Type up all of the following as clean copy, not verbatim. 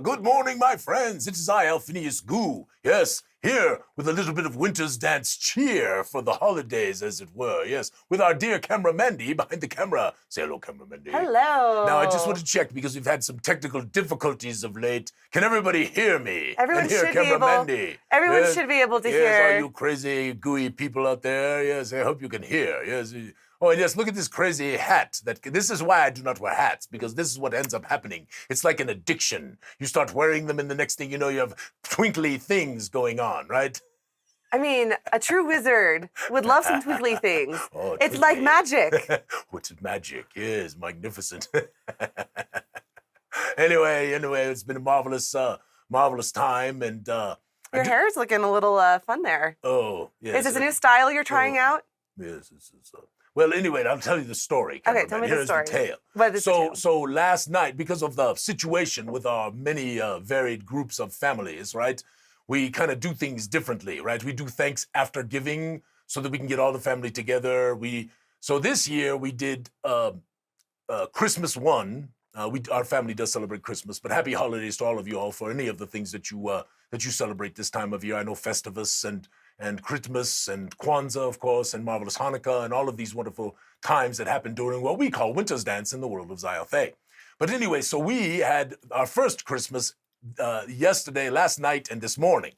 Good morning, my friends. It is I, Alphinius Goo. Yes, here with a little bit of winter's dance cheer for the holidays, as it were. Yes, with our dear camera Mandy behind the camera. Say hello, camera Mandy. Hello. Now, I just want to check because we've had some technical difficulties of late. Can everybody hear me? Everyone and hear should camera be able. Mandy? Everyone Yes? should be able to Yes, hear. all you crazy, gooey people out there. Yes, I hope you can hear. Yes. Oh, and yes, look at this crazy hat. This is why I do not wear hats, because this is what ends up happening. It's like an addiction. You start wearing them, and the next thing you know, you have twinkly things going on, right? I mean, a true wizard would love some twinkly things. Oh, it's like magic. What's magic? Yes, magnificent. Anyway, it's been a marvelous time, and Your hair's looking a little fun there. Oh, yes. Is this a new style you're trying out? Yes, this is. Well, anyway, I'll tell you the story. Okay, tell me the story. Here's the tale. What is the tale? So last night, because of the situation with our many varied groups of families, right? We kind of do things differently, right? We do thanks after giving so that we can get all the family together. So this year we did Christmas one. Our family does celebrate Christmas, but happy holidays to all of you all for any of the things that you celebrate this time of year. I know Festivus and Christmas and Kwanzaa, of course, and Marvelous Hanukkah, and all of these wonderful times that happen during what we call Winter's Dance in the world of Zyathé. But anyway, so we had our first Christmas yesterday, last night, and this morning.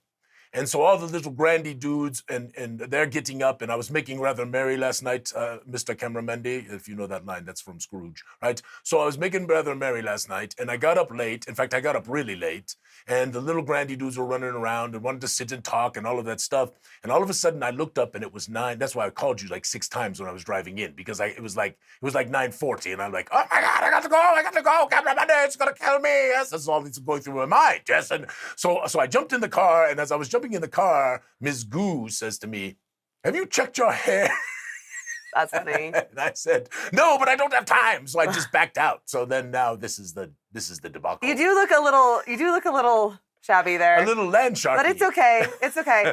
And so all the little grandy dudes, and they're getting up, and I was making rather merry last night, Mr. Cameramendi, if you know that line, that's from Scrooge, right? So I was making rather merry last night, and I got up late. In fact, I got up really late, and the little grandy dudes were running around and wanted to sit and talk and all of that stuff. And all of a sudden, I looked up, and it was 9. That's why I called you like 6 times when I was driving in, because it was like 9:40, and I'm like, oh my God, I got to go, Cameramendi, it's gonna kill me. Yes, that's all that's going through my mind. Yes, and so I jumped in the car, and as I was jumping in the car, Ms. Goo says to me, have you checked your hair? That's funny. And I said, no, but I don't have time. So I just backed out. So then now this is the debacle. You do look a little shabby there. A little land sharky. But it's okay. It's okay.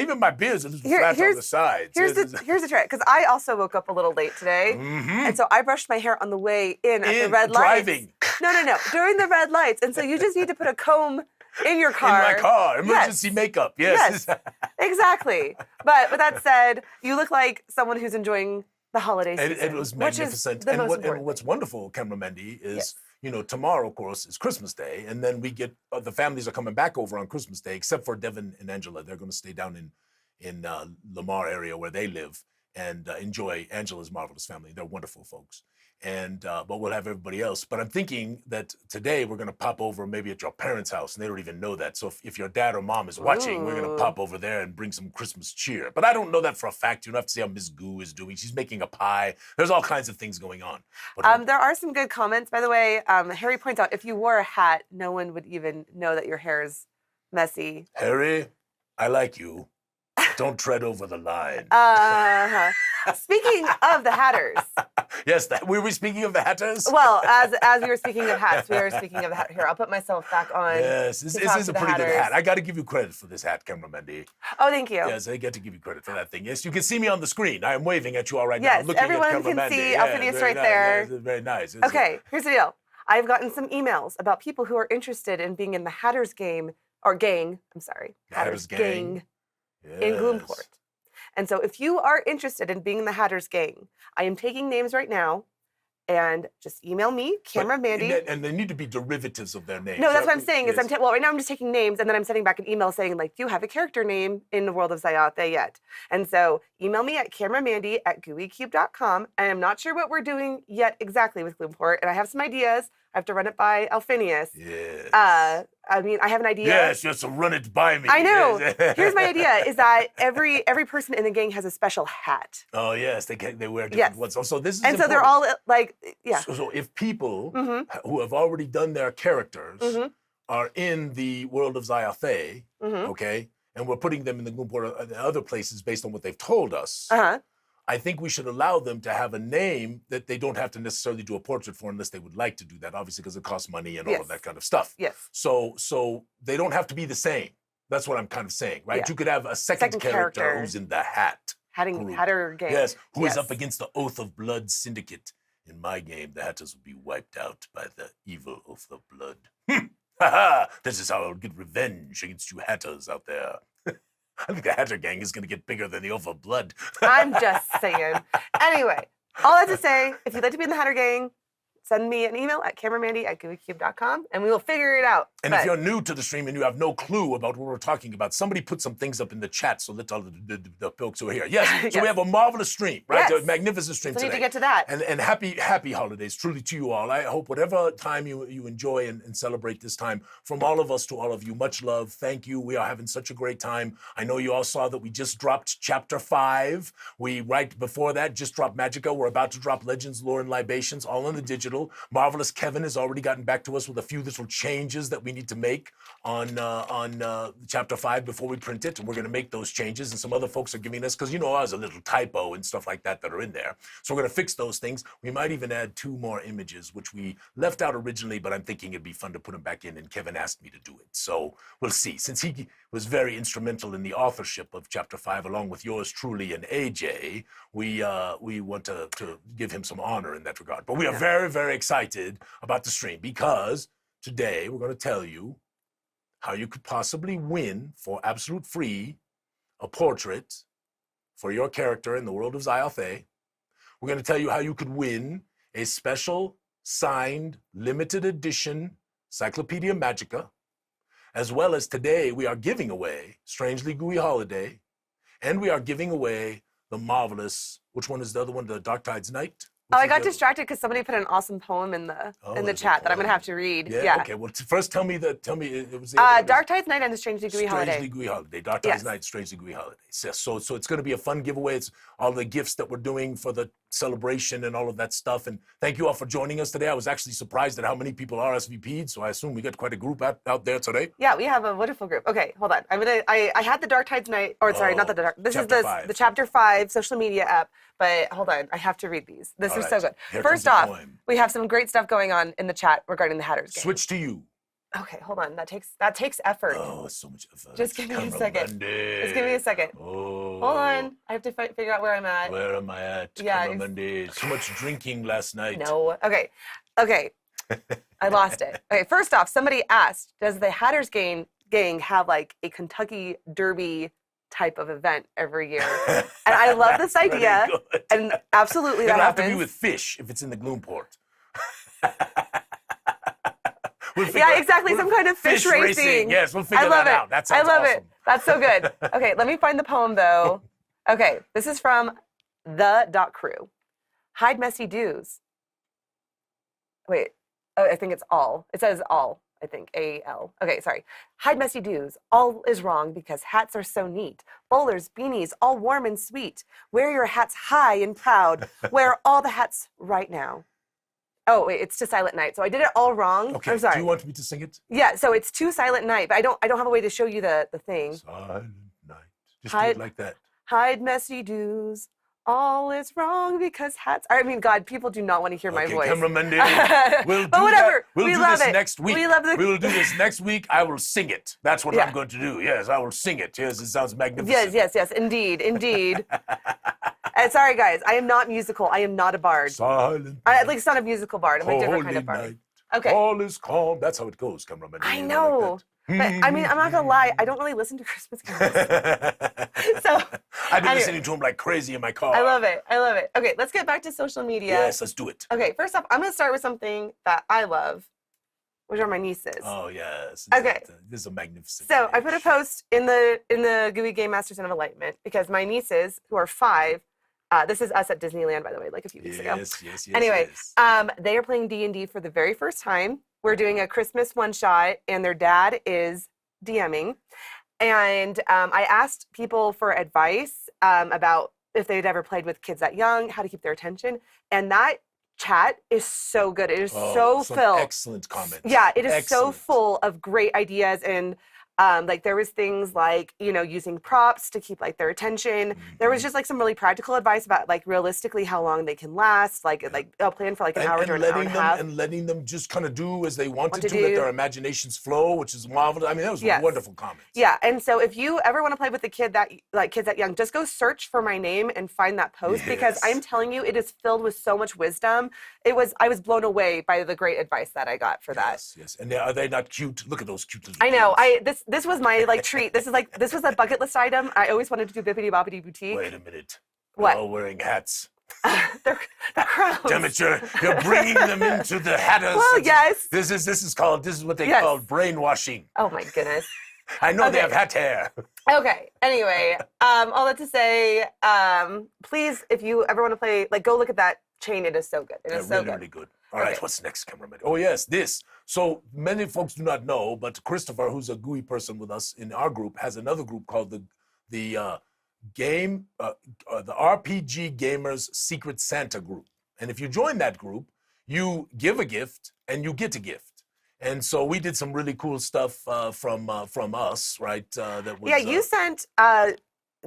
Even my beard's a little flat on the sides. Here's the trick, because I also woke up a little late today, and so I brushed my hair on the way in at the red lights. Driving. No, during the red lights, and so you just need to put a comb in your car. In my car, emergency makeup. Yes. Yes, exactly. But with that said, you look like someone who's enjoying the holiday season. It was magnificent. Which is the most important. And what's wonderful, Camera Mandy, is Yes. tomorrow, of course, is Christmas Day, and then we get the families are coming back over on Christmas Day, except for Devin and Angela. They're going to stay down in Lamar area where they live and enjoy Angela's marvelous family. They're wonderful folks. And but we'll have everybody else. But I'm thinking that today we're going to pop over maybe at your parents' house, and they don't even know that. So if your dad or mom is watching, we're going to pop over there and bring some Christmas cheer. But I don't know that for a fact. You don't have to see how Miss Goo is doing. She's making a pie. There's all kinds of things going on. But there are some good comments, by the way. Harry points out if you wore a hat, no one would even know that your hair is messy. Harry, I like you. Don't tread over the line. Speaking of the Hatters. Yes, we were speaking of the Hatters? Well, as we were speaking of hats, we are speaking of the hat. Here, I'll put myself back on. Yes, this is a pretty good hat. I got to give you credit for this hat, Camera Mandy. Oh, thank you. Yes, I get to give you credit for that thing. Yes, you can see me on the screen. I am waving at you all right now. Yes, everyone can see Alphinius right there. Yes, very nice. Okay, here's the deal. I've gotten some emails about people who are interested in being in the Hatters game, or gang, I'm sorry. Hatters gang. In Gloomport. And so if you are interested in being in the Hatters gang, I am taking names right now, and just email me, Camera Mandy. And they need to be derivatives of their names. No, that's what I'm saying. Is right now I'm just taking names, and then I'm sending back an email saying, like, do you have a character name in the world of Zyathé yet? And so email me at cameramandy@gooeycube.com. I am not sure what we're doing yet exactly with Gloomport, and I have some ideas. I have to run it by Alphinius. Yes. I mean, I have an idea. Yes, you have to run it by me. I know. Here's my idea: is that every person in the gang has a special hat. Oh yes, they wear different ones. So this is and important. so they're all like, yeah. So if people who have already done their characters are in the world of Zyathé, okay, and we're putting them in the Gloomport and other places based on what they've told us. I think we should allow them to have a name that they don't have to necessarily do a portrait for unless they would like to do that, obviously, because it costs money and all of that kind of stuff. Yes. So they don't have to be the same. That's what I'm kind of saying, right? Yeah. You could have a second character who's in the Hatter gang. Yes, who is up against the Oath of Blood Syndicate. In my game, the Hatters will be wiped out by the evil Oath of Blood. Ha! This is how I'll get revenge against you hatters out there. I think the Hatter Gang is going to get bigger than the Over Blood. I'm just saying. Anyway, all that to say, if you'd like to be in the Hatter Gang, send me an email at cameramandy@gooeycube.com and we will figure it out. And if you're new to the stream and you have no clue about what we're talking about, somebody put some things up in the chat so that all the folks who are here. Yes, so Yes. we have a marvelous stream, right? Yes. A magnificent stream So we today. need to get to that. And happy holidays, truly to you all. I hope whatever time you enjoy and celebrate this time, from all of us to all of you, much love. Thank you. We are having such a great time. I know you all saw that we just dropped Chapter 5. We, right before that, just dropped Magica. We're about to drop Legends, Lore, and Libations, all on the digital. Marvelous Kevin has already gotten back to us with a few little changes that we need to make on Chapter 5 before we print it. And we're going to make those changes. And some other folks are giving us, because you know there's a little typo and stuff like that are in there. So we're going to fix those things. We might even add 2 more images, which we left out originally, but I'm thinking it'd be fun to put them back in. And Kevin asked me to do it. So we'll see. Since he was very instrumental in the authorship of Chapter 5, along with yours truly and AJ, we want to give him some honor in that regard. But we are very, very excited about the stream, because today we're going to tell you how you could possibly win for absolute free a portrait for your character in the world of Zyathé. We're going to tell you how you could win a special signed limited edition Cyclopedia Magica, as well as today we are giving away Strangely Gooey Holiday, and we are giving away the marvelous, which one is the other one, the Dark Tides Night? Oh, I got distracted because somebody put an awesome poem in the chat that I'm gonna have to read. Yeah. Okay. Well, first tell me it was Dark Tides Night and the Strangely Gooey Holiday. Strangely Gooey Holiday. Dark Tides Night, Strangely Gooey Holiday. Yes. So it's going to be a fun giveaway. It's all the gifts that we're doing for the celebration and all of that stuff. And thank you all for joining us today. I was actually surprised at how many people RSVP'd. So I assume we got quite a group out there today. Yeah, we have a wonderful group. Okay, hold on. I had the Dark Tides Night, or sorry, not the Dark. This is the Chapter 5 social media app. But hold on, I have to read these. This is so good. First off, we have some great stuff going on in the chat regarding the Hatters Gang. Switch to you. Okay, hold on. That takes effort. Oh, so much effort. Just give me a second. Just give me a second. Oh. Hold on. I have to figure out where I'm at. Where am I at? Yeah. So much drinking last night. No. Okay. I lost it. Okay, first off, somebody asked, does the Hatters Gang have like a Kentucky Derby type of event every year? And I love this idea. And absolutely that happens. It'll have to be with fish if it's in the Gloomport. Yeah, exactly. Some kind of fish racing. Yes, we'll figure that out. That sounds awesome. I love it. That's so good. Okay, let me find the poem though. Okay, this is from the.crew. Hide messy dews. Wait, I think it's all. It says all, I think, A-L. Okay, sorry. Hide messy dews. All is wrong because hats are so neat. Bowlers, beanies, all warm and sweet. Wear your hats high and proud. Wear all the hats right now. Oh, wait, it's to Silent Night. So I did it all wrong. Okay, I'm sorry. do you want me to sing it? Yeah, so it's to Silent Night, but I don't have a way to show you the thing. Silent Night. Just do it like that. Hide messy dews. All is wrong because hats. I mean, God, people do not want to hear my voice. Cameraman, we'll do but whatever. We'll do love this it. next week. We love We will do this next week. I will sing it. That's what I'm going to do. Yes, I will sing it. Yes, it sounds magnificent. Yes. Indeed. Sorry, guys. I am not musical. I am not a bard. Silent. Like, it's not a musical bard. I'm a different kind of bard. Night. Okay. All is calm. That's how it goes, cameraman. I know. But I mean, I'm not gonna lie. I don't really listen to Christmas carols. So I've been listening to them like crazy in my car. I love it. Okay, let's get back to social media. Yes, let's do it. Okay, first off, I'm gonna start with something that I love, which are my nieces. Oh yes. Okay. This is a magnificent. So I put a post in the Gooey Game Masters of Enlightenment because my nieces, who are 5, this is us at Disneyland, by the way, like a few weeks ago. Yes. Anyway, they are playing D&D for the very first time. We're doing a Christmas one-shot, and their dad is DMing. And I asked people for advice about if they'd ever played with kids that young, how to keep their attention. And that chat is so good. It is so filled. Excellent comments. Yeah, it is so full of great ideas. And Like there was things like, you know, using props to keep like their attention. There was just like some really practical advice about like realistically how long they can last, like a plan for like an hour to an hour and a half. And letting them just kind of do as they wanted to to, let do. their imaginations flow, which is marvelous. I mean, that was wonderful comments. Yeah, and so if you ever want to play with a kid that like kids that young, just go search for my name and find that post because I'm telling you, it is filled with so much wisdom. I was blown away by the great advice that I got for that. Yes. And are they not cute? Look at those cute little I know. kids. This was my like treat. This was a bucket list item. I always wanted to do Bippity Boppity Boutique. Wait a minute. What? They're all wearing hats. They're crows. Damn it, you're bringing them into the hatters. Well, yes. This is what they call brainwashing. Oh my goodness. I know they have hat hair. Okay. Anyway, all that to say, please, if you ever want to play, like, go look at that chain. It is so good. It is so good. Really good. All right, what's next, cameraman? Oh yes, this. So many folks do not know, but Christopher, who's a Gooey person with us in our group, has another group called the RPG Gamers Secret Santa group. And if you join that group, you give a gift and you get a gift. And so we did some really cool stuff from us, right? That was, you sent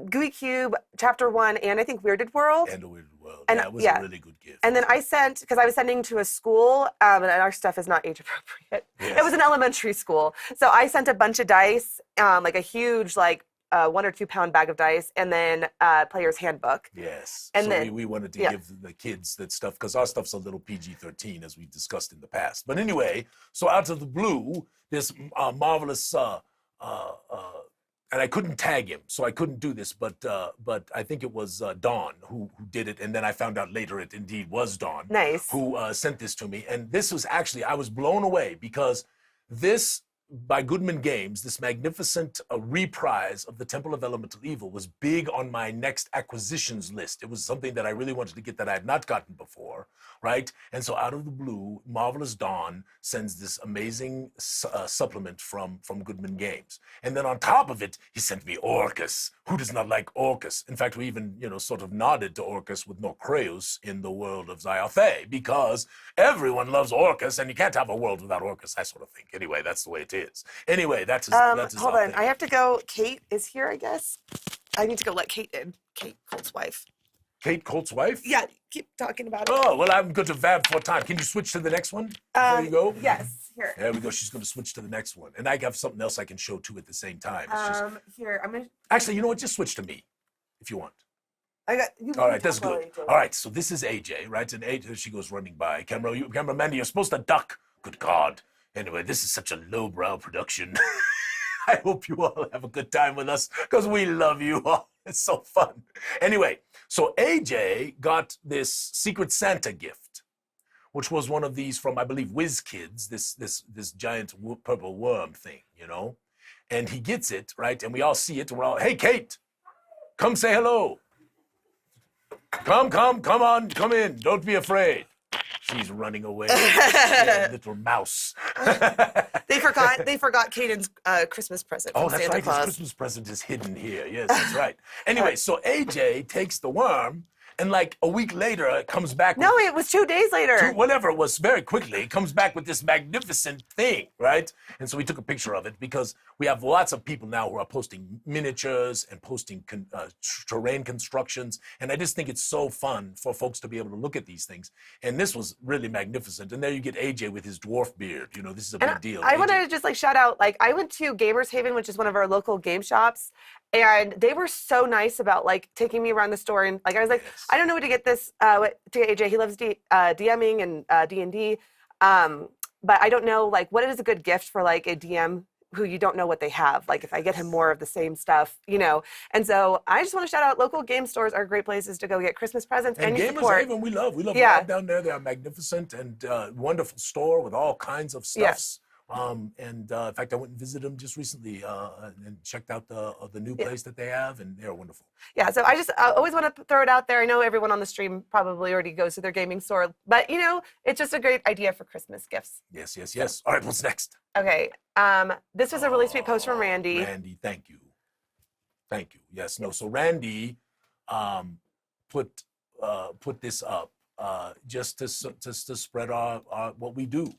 Gooey Cube Chapter 1 and I think Weirded World. And Weirded World. And it was a really good gift. And then I sent, because I was sending to a school, and our stuff is not age appropriate. Yes. It was an elementary school. So I sent a bunch of dice, like a huge, like, 1 or 2 pound bag of dice, and then player's handbook. Yes. And so then we wanted to give the kids that stuff because our stuff's a little PG-13 as we've discussed in the past. But anyway, so out of the blue, this marvelous and I couldn't tag him, so I couldn't do this. But I think it was Dawn who did it, and then I found out later it indeed was Dawn. Nice. Who sent this to me, and this was actually I was blown away because this. By Goodman Games, this magnificent reprise of the Temple of Elemental Evil was big on my next acquisitions list. It was something that I really wanted to get that I had not gotten before, right? And so out of the blue, Marvelous Dawn sends this amazing supplement from Goodman Games. And then on top of it, he sent me Orcus. Who does not like Orcus? In fact, we even, sort of nodded to Orcus with Nocreus in the world of Zyathé because everyone loves Orcus and you can't have a world without Orcus, I sort of think. Anyway, that's the way it is. Anyway, that's his hold on. I have to go. Kate is here, I guess. I need to go let Kate in. Kate, Colt's wife. Kate, Colt's wife? Yeah, keep talking about it. Oh, well, I'm going to vab for time. Can you switch to the next one before you go? Yes, here. There we go. She's going to switch to the next one. And I have something else I can show, too, at the same time. Here, I'm going to... Actually, you know what? Just switch to me, if you want. All right, that's good. All right, so this is AJ, right? And AJ, she goes running by. Cameraman, you're supposed to duck. Good God. Anyway, this is such a lowbrow production. I hope you all have a good time with us because we love you all. It's so fun. Anyway, so AJ got this Secret Santa gift, which was one of these from, I believe, WizKids, this giant purple worm thing, And he gets it, right? And we all see it. And we're all, hey, Kate, come say hello. Come on, come in. Don't be afraid. She's running away. Little mouse. They forgot Caden's Christmas present. Oh, from that's Santa right. Claus. His Christmas present is hidden here. Yes, that's right. Anyway, so AJ takes the worm, and like a week later, it comes back. No, it was 2 days later. Whatever it was, very quickly, it comes back with this magnificent thing, right? And so we took a picture of it because we have lots of people now who are posting miniatures and posting terrain constructions. And I just think it's so fun for folks to be able to look at these things. And this was really magnificent. And there you get AJ with his dwarf beard. This is a big deal. I want to just shout out, I went to Gamers Haven, which is one of our local game shops. And they were so nice about taking me around the store. And I was like, yes. I don't know what to get this to get AJ. He loves DMing and D&D. But I don't know what is a good gift for a DM who you don't know what they have. If I get him more of the same stuff, And so I just want to shout out local game stores are great places to go get Christmas presents and Gamers support. Haven, we love right down there. They are magnificent and wonderful store with all kinds of stuffs. In fact, I went and visited them just recently and checked out the new place that they have, and they're wonderful. Yeah, so I always want to throw it out there. I know everyone on the stream probably already goes to their gaming store, but it's just a great idea for Christmas gifts. Yes. All right, what's next? Okay, this was a really sweet post from Randy. Randy, thank you. Yes, no. So Randy put this up just to spread our what we do,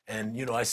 And I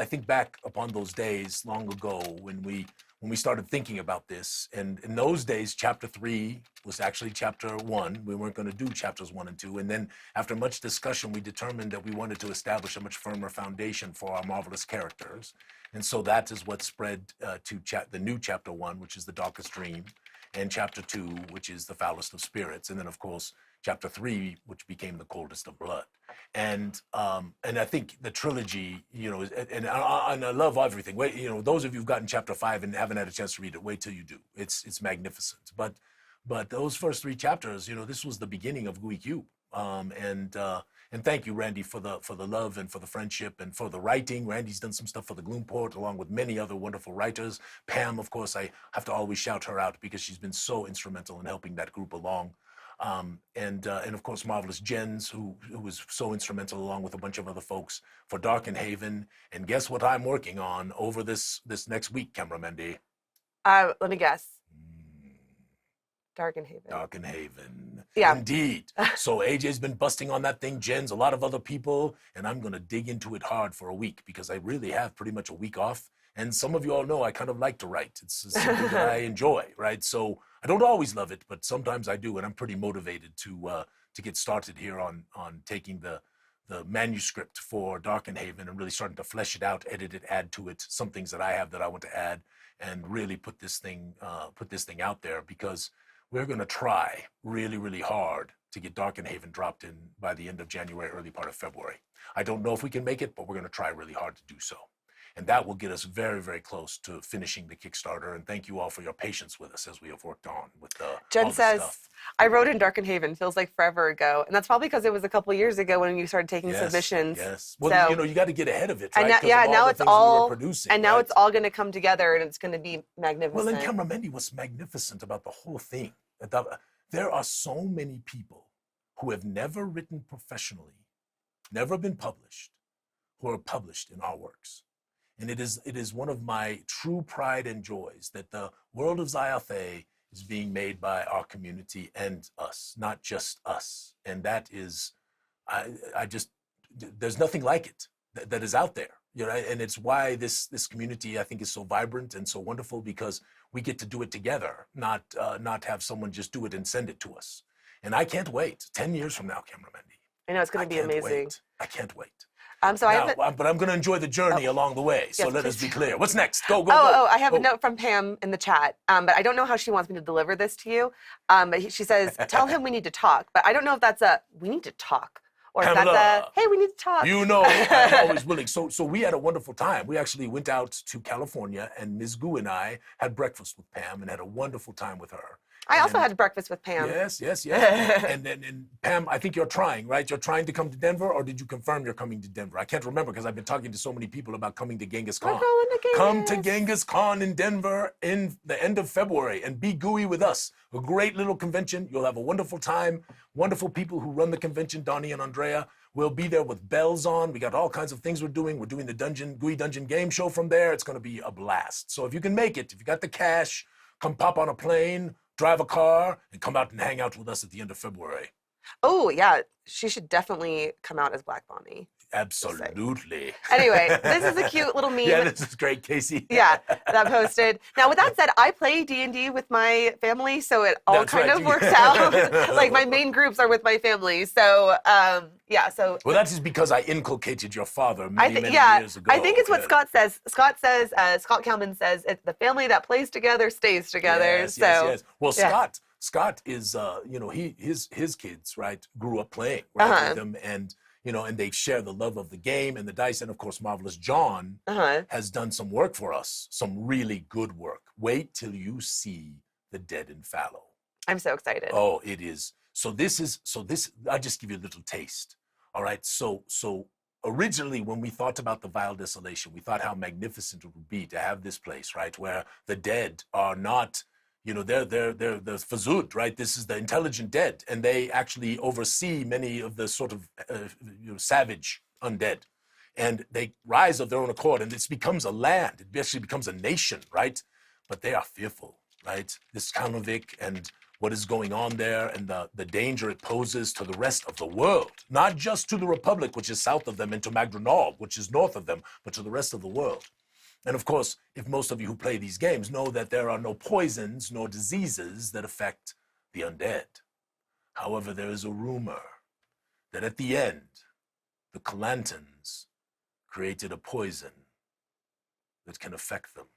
think back upon those days long ago when we started thinking about this. And in those days, chapter 3 was actually chapter 1. We weren't going to do chapters 1 and 2. And then after much discussion, we determined that we wanted to establish a much firmer foundation for our marvelous characters. And so that is what spread to the new chapter 1, which is the darkest dream, and chapter 2, which is the foulest of spirits. And then, of course, chapter 3, which became the coldest of blood. And I think the trilogy, and I love everything. Wait, those of you who've gotten chapter 5 and haven't had a chance to read it, wait till you do. It's magnificent. But those first 3 chapters, this was the beginning of Gooey Cube. And thank you, Randy, for the love and for the friendship and for the writing. Randy's done some stuff for the Gloomport, along with many other wonderful writers. Pam, of course, I have to always shout her out because she's been so instrumental in helping that group along. And of course, Marvelous Jens, who was so instrumental, along with a bunch of other folks, for Dark and Haven. And guess what I'm working on over this next week, Cameraman D? Let me guess. Dark and Haven. Dark and Haven. Yeah. Indeed. So AJ's been busting on that thing, Jen's, a lot of other people, and I'm going to dig into it hard for a week because I really have pretty much a week off. And some of you all know I kind of like to write. It's something that I enjoy, right? So I don't always love it, but sometimes I do, and I'm pretty motivated to get started here on taking the manuscript for Dark and Haven and really starting to flesh it out, edit it, add to it some things that I have that I want to add, and really put this thing out there, because we're going to try really, really hard to get Dark and Haven dropped in by the end of January, early part of February. I don't know if we can make it, but we're going to try really hard to do so. And that will get us very, very close to finishing the Kickstarter. And thank you all for your patience with us as we have worked on with Jen all the says, stuff. I wrote in Dark and Haven, feels like forever ago. And that's probably because it was a couple years ago when you started taking submissions. Yes. Well, so, you got to get ahead of it, right? And now it's all, producing, and now it's all going to come together, and it's going to be magnificent. Well, and Cameramendi, what's magnificent about the whole thing, there are so many people who have never written professionally, never been published, who are published in our works. And it is one of my true pride and joys that the world of Zyathé is being made by our community and us, not just us. And that is, there's nothing like it that is out there. And it's why this community, I think, is so vibrant and so wonderful, because we get to do it together, not have someone just do it and send it to us. And I can't wait. 10 years from now, Cameramendi. I know, it's going to be amazing. I can't wait. But I'm going to enjoy the journey along the way. So let us be clear. What's next? Go. I have a note from Pam in the chat, but I don't know how she wants me to deliver this to you. But she says, tell him we need to talk. But I don't know if that's we need to talk, or if that's hey, we need to talk. I'm always willing. So we had a wonderful time. We actually went out to California, and Ms. Goo and I had breakfast with Pam and had a wonderful time with her. I also had breakfast with Pam. Yes. and Pam, I think you're trying, right? You're trying to come to Denver, or did you confirm you're coming to Denver? I can't remember because I've been talking to so many people about coming to Genghis Khan. We're going to Genghis. Come to Genghis Khan in Denver in the end of February and be gooey with us. A great little convention. You'll have a wonderful time. Wonderful people who run the convention, Donnie and Andrea. We'll be there with bells on. We got all kinds of things we're doing. We're doing the Gooey Dungeon game show from there. It's going to be a blast. So if you can make it, if you got the cash, come pop on a plane, drive a car, and come out and hang out with us at the end of February. Oh, yeah. She should definitely come out as Black Bonnie. Absolutely. Anyway, this is a cute little meme. Yeah, this is great, Casey. Yeah, that posted. Now, with that said, I play D&D with my family, so it all kind of works out. Like, my main groups are with my family, so, yeah, so. Well, that is because I inculcated your father many years ago. I think it's what Scott says. Scott Kalman says, it's the family that plays together stays together. Yes. Well, Scott is, his kids, right, grew up playing with them, and they share the love of the game and the dice. And of course, Marvelous John has done some work for us, some really good work. Wait till you see The Dead and Fallow. I'm so excited. Oh, it is. So this, I'll just give you a little taste. All right. So originally, when we thought about the Vile Desolation, we thought how magnificent it would be to have this place, right, where the dead are not, they're Fazud, right? This is the intelligent dead, and they actually oversee many of the sort of savage undead, and they rise of their own accord, and this becomes a land. It actually becomes a nation, right? But they are fearful, right? This Kalnovik, and what is going on there and the danger it poses to the rest of the world. Not just to the Republic, which is south of them, and to Magdrenald, which is north of them, but to the rest of the world. And of course, if most of you who play these games know that there are no poisons nor diseases that affect the undead. However, there is a rumor that at the end, the Kalantans created a poison that can affect them.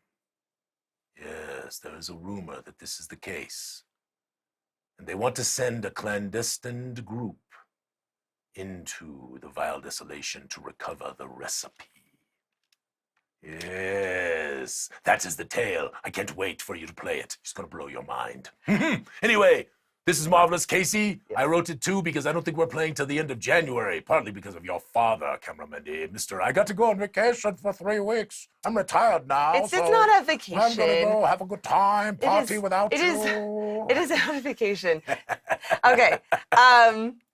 Yes, there is a rumor that this is the case. And they want to send a clandestine group into the vile desolation to recover the recipe. Yes, that is the tale. I can't wait for you to play it. It's going to blow your mind. Anyway, this is Marvelous Casey. I wrote it too because I don't think we're playing till the end of January, partly because of your father, cameraman, Mr. I got to go on vacation for 3 weeks. I'm retired now. It's not a vacation. I'm going to go have a good time, party without you. It is not a vacation. Okay.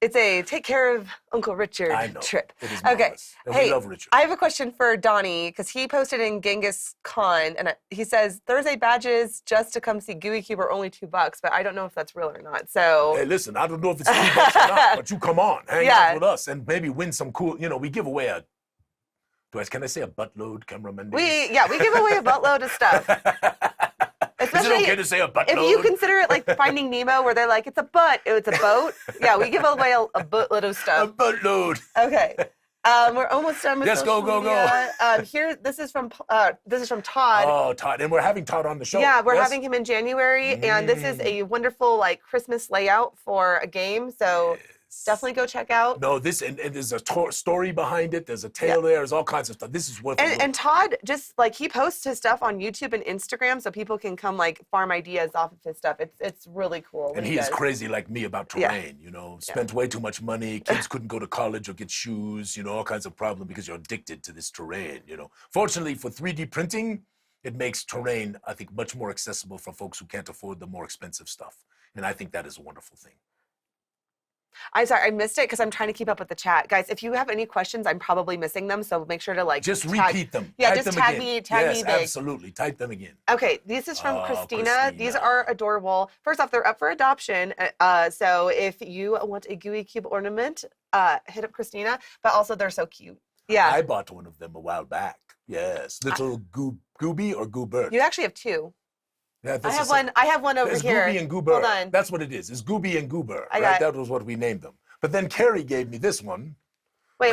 It's a take care of Uncle Richard trip. It is okay. And hey, we love Richard. I have a question for Donnie because he posted in Genghis Khan and he says Thursday badges just to come see Gooey Cube are only $2, but I don't know if that's real or not. So hey, listen, I don't know if it's $2 or not, but you come on, hang out with us, and maybe win some cool. We give away can I say a buttload, cameraman? We give away a buttload of stuff. Especially is it okay to say a buttload? If you consider it like Finding Nemo, where they're like, it's a boat. Yeah, we give away a boatload of stuff. A buttload. Okay. We're almost done with social media. Here, this is from Todd. Oh, Todd, and we're having Todd on the show. Yeah, we're having him in January, and this is a wonderful Christmas layout for a game. So definitely go check out. No, this and there's a story behind it. There's a tale there. There's all kinds of stuff. This is worth it. And Todd just he posts his stuff on YouTube and Instagram, so people can come farm ideas off of his stuff. It's really cool. And he is crazy like me about terrain. Spent way too much money. Kids couldn't go to college or get shoes. All kinds of problems because you're addicted to this terrain. Fortunately for 3D printing, it makes terrain, I think, much more accessible for folks who can't afford the more expensive stuff. And I think that is a wonderful thing. I'm sorry, I missed it because I'm trying to keep up with the chat. Guys, if you have any questions, I'm probably missing them, so make sure to just repeat them. Yeah, type just them tag again. me big. Absolutely. Type them again. Okay, this is from Christina. These are adorable. First off, they're up for adoption. So if you want a Gooey Cube ornament, hit up Christina. But also, they're so cute. Yeah. I bought one of them a while back. Yes. Little Gooby or Goobert. You actually have two. Yeah, I have one over here. Gooby and Goober. Hold on. That's what it is. It's Gooby and Goober. Right? That was what we named them. But then Carrie gave me this one. Wait,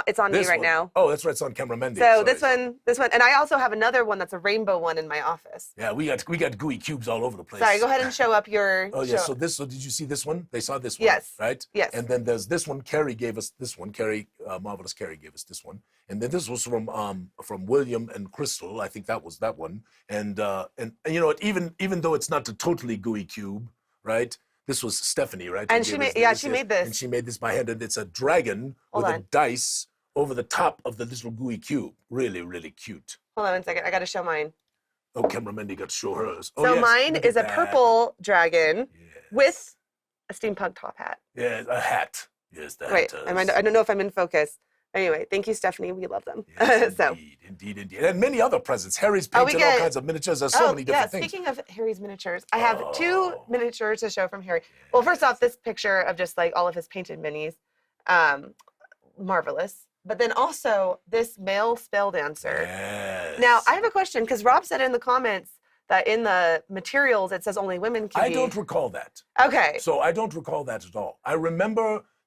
it's on me right now. Oh, that's right. It's on camera, Mendy. So this one, and I also have another one that's a rainbow one in my office. Yeah, we got Gooey Cubes all over the place. Sorry, go ahead and show up your. Oh yeah. So did you see this one? They saw this one. Yes. Right. Yes. And then there's this one. Carrie gave us this one. Marvelous Carrie gave us this one. And then this was from William and Crystal. I think that was that one. And even though it's not a totally Gooey Cube, right? This was Stephanie, right? And she made this. And she made this by hand, and it's a dragon with a dice over the top of the little Gooey Cube. Really, really cute. Hold on 1 second. I got to show mine. Oh, camera Mendy got to show hers. Oh, so yes, mine is a purple dragon with a steampunk top hat. Yeah, a hat. Yes, that. Wait, I don't know if I'm in focus. Anyway, thank you, Stephanie. We love them. Yes, indeed. And many other presents. Harry's painted all kinds of miniatures. There's so many different things. Speaking of Harry's miniatures, I have 2 miniatures to show from Harry. Well, first off, this picture of just all of his painted minis. Marvelous. But then also this male spell dancer. Yes. Now, I have a question because Rob said in the comments that in the materials it says only women can be. I don't recall that. Okay. So I don't recall that at all.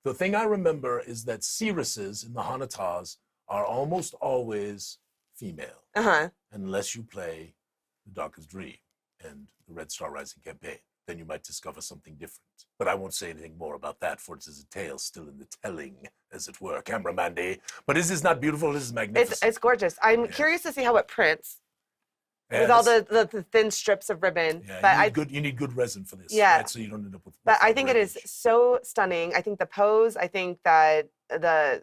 The thing I remember is that seeresses in the Hanatas are almost always female. Unless you play The Darkest Dream and the Red Star Rising campaign. Then you might discover something different. But I won't say anything more about that, for it is a tale still in the telling, as it were. Camera Mandy. But is this not beautiful? This is magnificent. It's gorgeous. I'm curious to see how it prints. With all the thin strips of ribbon. Yeah, you need good resin for this. Yeah. Right? So you don't end up with. But I think it is so stunning. I think the pose. I think that the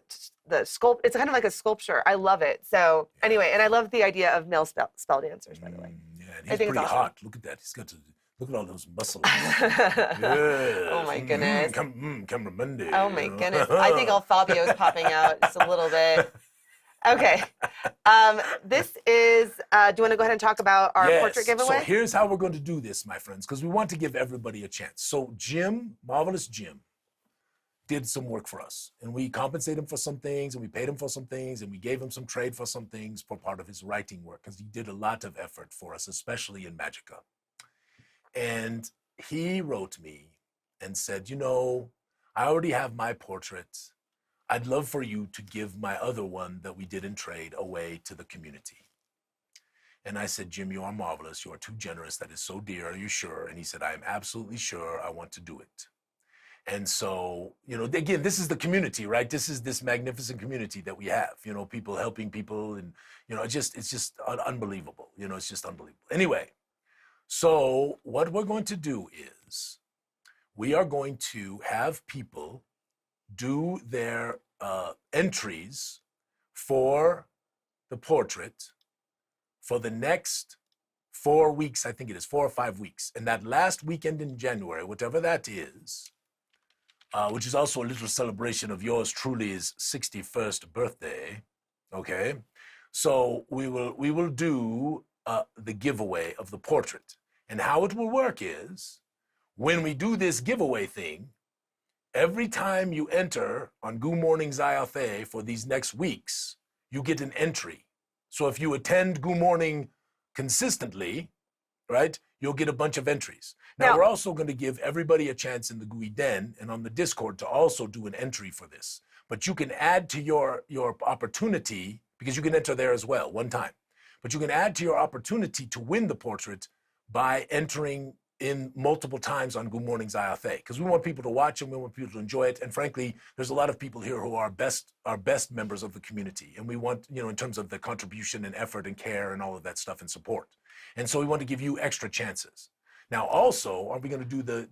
sculpt. It's kind of like a sculpture. I love it. So anyway, and I love the idea of male spell dancers. By the way. Yeah, and he's pretty hot. Look at that. He's got to. Look at all those muscles. Oh my goodness. Camera Monday. Oh my goodness. I think all Fabio's popping out just a little bit. Okay. This is, do you want to go ahead and talk about our portrait giveaway? So here's how we're going to do this, my friends, because we want to give everybody a chance. So Jim, Marvelous Jim, did some work for us, and we compensated him for some things, and we paid him for some things, and we gave him some trade for some things for part of his writing work, because he did a lot of effort for us, especially in Magica. And he wrote me and said, you know, I already have my portrait. I'd love for you to give my other one that we did in trade away to the community. And I said, Jim, you are marvelous. You are too generous. That is so dear. Are you sure? And he said, I am absolutely sure. I want to do it. And so, you know, again, this is the community, right? This is this magnificent community that we have, you know, people helping people, and, you know, it's just unbelievable. You know, it's just unbelievable. Anyway, so what we're going to do is we are going to have people do their entries for the portrait for the next 4 weeks, I think it is 4 or 5 weeks. And that last weekend in January, whatever that is, which is also a little celebration of yours truly's 61st birthday, okay? So we will do the giveaway of the portrait. And how it will work is, when we do this giveaway thing, every time you enter on Goo Morning Zyathé for these next weeks, you get an entry. So if you attend Goo Morning consistently, right, you'll get a bunch of entries. Now, we're also going to give everybody a chance in the Gooey Den and on the Discord to also do an entry for this. But you can add to your opportunity, because you can enter there as well, one time. But you can add to your opportunity to win the portrait by entering in multiple times on Goo Morning Zyathé, because we want people to watch and we want people to enjoy it. And frankly, there's a lot of people here who are our best members of the community. And we want, you know, in terms of the contribution and effort and care and all of that stuff and support. And so we want to give you extra chances. Now, also, are we going to do the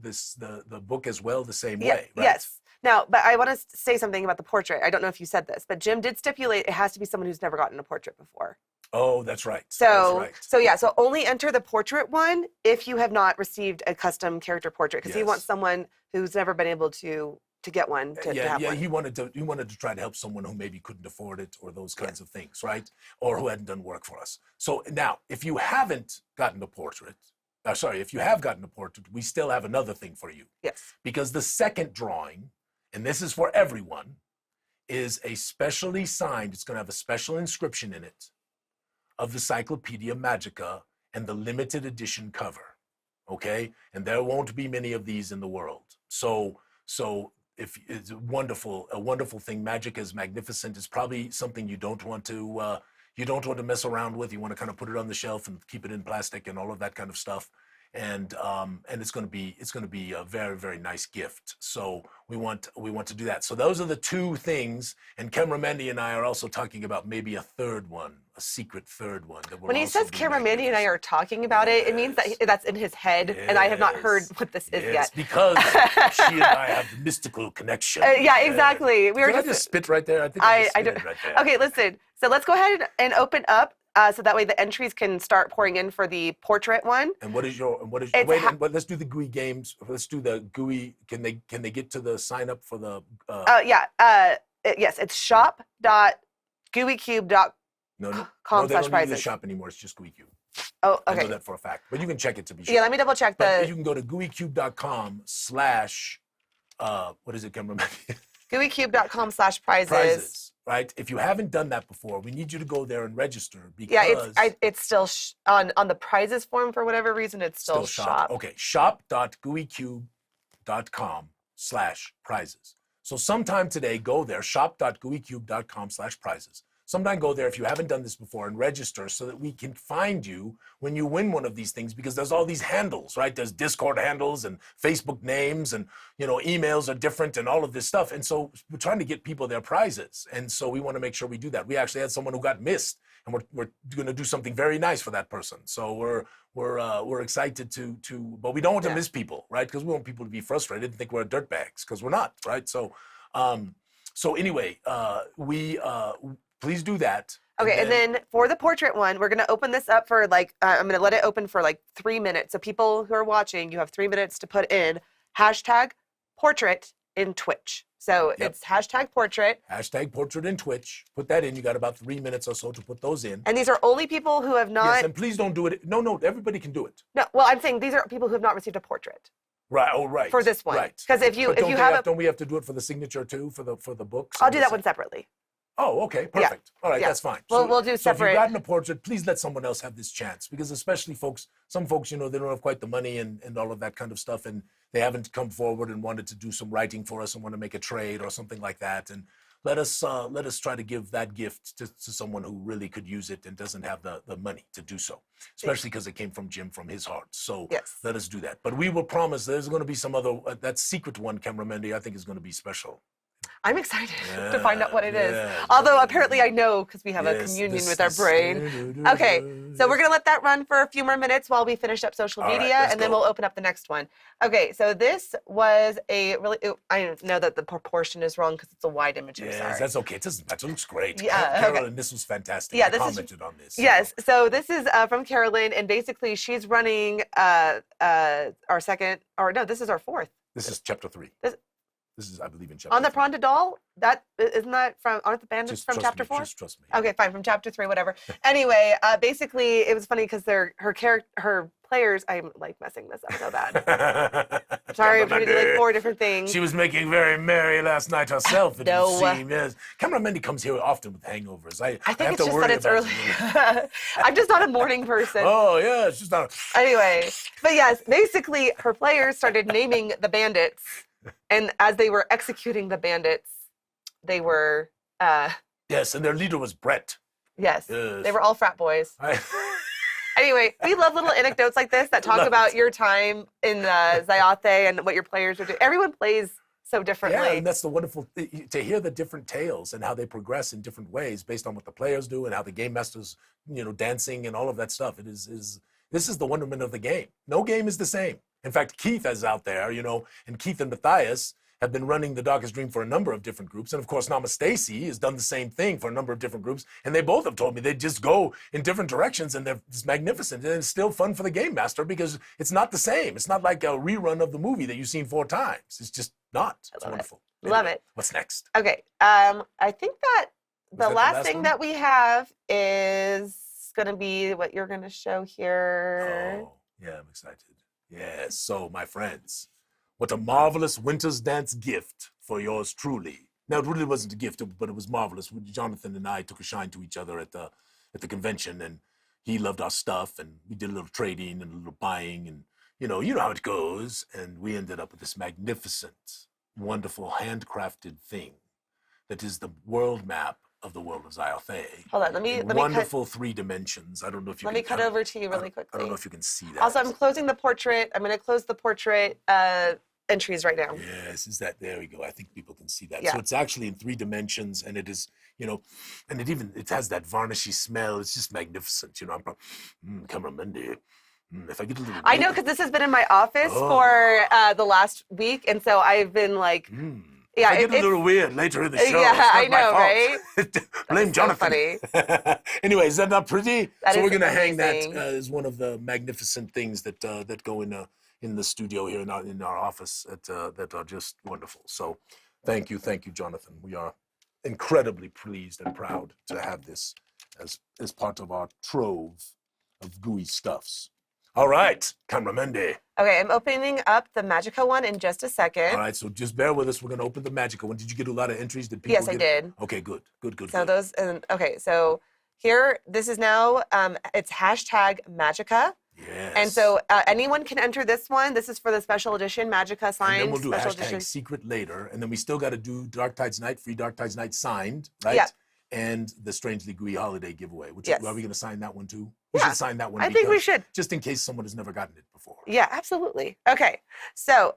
book as well the same way? Right? Yes. Now, but I want to say something about the portrait. I don't know if you said this, but Jim did stipulate it has to be someone who's never gotten a portrait before. Oh, that's right. So only enter the portrait one if you have not received a custom character portrait, because he wants someone who's never been able to get one to have one. He wanted to try to help someone who maybe couldn't afford it or those kinds of things, right? Or who hadn't done work for us. So now, if you haven't gotten a portrait, if you have gotten a portrait, we still have another thing for you. Yes. Because the second drawing, and this is for everyone, is a specially signed, it's going to have a special inscription in it of the Cyclopedia Magica and the limited edition cover, okay? And there won't be many of these in the world. So if it's a wonderful thing. Magic is magnificent. It's probably something you don't want to mess around with. You want to kind of put it on the shelf and keep it in plastic and all of that kind of stuff. And it's going to be a very, very nice gift. So we want to do that. So those are the two things. And Camera Mandy and I are also talking about maybe a third one, a secret third one. That when he says Camera Mandy and I are talking about it, it means that that's in his head, and I have not heard what this is yet. Because she and I have the mystical connection. Yeah, exactly. Did I just spit right there? I think I just right there. Okay, listen. So let's go ahead and open up. So that way the entries can start pouring in for the portrait one. And what is your let's do the Gooey games. Let's do the Gooey. Can they get to the sign up for the yes, it's shop.gooeycube.com. No, they don't use the shop anymore. It's just Gooey Cube. Oh, okay. I know that for a fact. But you can check it to be sure. Yeah, let me double check you can go to gooeycube.com/ what is it, cameraman? gooeycube.com/prizes. Right? If you haven't done that before, we need you to go there and register, because it's still on the prizes form for whatever reason. It's still shop. Okay, shop.gooeycube.com/prizes. So sometime today, go there, shop.gooeycube.com/prizes. Sometime go there if you haven't done this before and register so that we can find you when you win one of these things, because there's all these handles, right? There's Discord handles and Facebook names, and, you know, emails are different and all of this stuff. And so we're trying to get people their prizes. And so we want to make sure we do that. We actually had someone who got missed, and we're going to do something very nice for that person. So we're excited to but we don't want to miss people, right? Because we want people to be frustrated and think we're dirtbags, because we're not, right? So anyway, please do that. Okay, and then for the portrait one, we're going to open this up for I'm going to let it open for 3 minutes. So people who are watching, you have 3 minutes to put in #portrait in Twitch. So Yep. it's hashtag portrait. Hashtag portrait in Twitch. Put that in. You got about 3 minutes or so to put those in. And these are only people who have not. Yes, and please don't do it. No, everybody can do it. No, well, I'm saying these are people who have not received a portrait Right. Oh, right. for this one. Right. Because if you But have don't we have to do it for the signature too, for the books? I'll do that one separately. Oh, okay, perfect. All right, Yeah. that's fine. We'll do So if separate. you've gotten a portrait, please let someone else have this chance, because especially some folks, they don't have quite the money and all of that kind of stuff, and they haven't come forward and wanted to do some writing for us and want to make a trade or something like that. And let us try to give that gift to someone who really could use it and doesn't have the money to do so, especially because it came from Jim, from his heart. So Yes. let us do that. But we will promise there's going to be some other, that secret one, Camera Mendy, I think is going to be special. I'm excited to find out what it is. Yeah. Although apparently I know because we have a Yes, communion with our brain. Okay, so we're gonna let that run for a few more minutes while we finish up social All right, media, let's and then go. we'll open up the next one. Okay, so this was a really. I know that the proportion is wrong because it's a wide image. I'm Yes, sorry. that's okay. It doesn't matter. It looks great. Yeah, Carolyn, this was fantastic. Yeah, I this is- commented on this. Yes, so this is from Carolyn, and basically she's running our second, or no, this is our fourth. This is chapter 3. This is, I believe, in chapter On the 3. Pronda doll, that isn't that from, aren't the bandits Just from trust chapter me, 4? Just trust me. Okay, fine, from chapter 3, whatever. Anyway, basically, it was funny because her players, I'm like messing this up so bad. Sorry, I'm trying to do like 4 different things. She was making very merry last night herself, it No. would seem. Yes. Camera Mendy comes here often with hangovers. I I think have it's to just worry that it's about early. you. I'm just not a morning person. Oh, yeah, it's just not. Anyway, but yes, basically, her players started naming the bandits, and as they were executing the bandits, they were, Yes, and their leader was Brett. yes, Yes. they were all frat boys. Anyway, we love little anecdotes like this that talk Love about it. your time in Zyathé and what your players are doing. Everyone plays so differently. Yeah, and that's the wonderful to hear the different tales and how they progress in different ways based on what the players do and how the game masters, dancing and all of that stuff. This is the wonderment of the game. No game is the same. In fact, Keith is out there, and Keith and Matthias have been running The Darkest Dream for a number of different groups. And of course, Namastacy has done the same thing for a number of different groups. And they both have told me they just go in different directions, and it's magnificent. And it's still fun for the game master because it's not the same. It's not like a rerun of the movie that you've seen 4 times. It's just not. It's love it. wonderful. Love Anyway, it. What's next? Okay, I think that Was the that the last last thing one? that we have is going to be what you're going to show here. Oh, yeah, I'm excited. Yes, so my friends, what a marvelous Winter's Dance gift for yours truly. Now, it really wasn't a gift, but it was marvelous. Jonathan and I took a shine to each other at the convention, and he loved our stuff, and we did a little trading and a little buying, and you know how it goes. And we ended up with this magnificent, wonderful, handcrafted thing that is the world map of the world of Zyathé. Hold on, let me Wonderful 3 dimensions. I don't know if you let can me cut over to you really quickly. I don't know if you can see that. Also, I'm closing the portrait. I'm going to close the portrait entries right now. Yes, there we go. I think people can see that. Yeah. So it's actually in 3 dimensions, and it is, and it has that varnishy smell. It's just magnificent. I'm Camera Mendy. If I get a little, I know because this has been in my office for the last week, and so I've been like, yeah, if I get a little weird later in the show. Yeah, it's not I know, my fault. Blame is so Jonathan. Anyway, is that not pretty? That so is we're gonna hang that amazing. as one of the magnificent things that go in the studio here in our office that are just wonderful. So thank you, Jonathan. We are incredibly pleased and proud to have this as part of our trove of gooey stuffs. All right, Camera Mendy. okay, I'm opening up the Magica one in just a second. All right, so just bear with us. We're going to open the Magical one. Did you get a lot of entries? Did people Yes, I get did. Okay, good. So those, okay, so here, this is now, it's hashtag Magica. Yes. And so anyone can enter this one. This is for the special edition Magica signed. And then we'll do special hashtag edition. secret later. And then we still got to do Dark Tides Night, free Dark Tides Night signed, right? Yeah. And the Strangely Gooey Holiday giveaway. Which Yes. are we going to sign that one too? We Yeah, should sign that one. I think we because- should. Just in case someone has never gotten it before. Yeah, absolutely. Okay. So,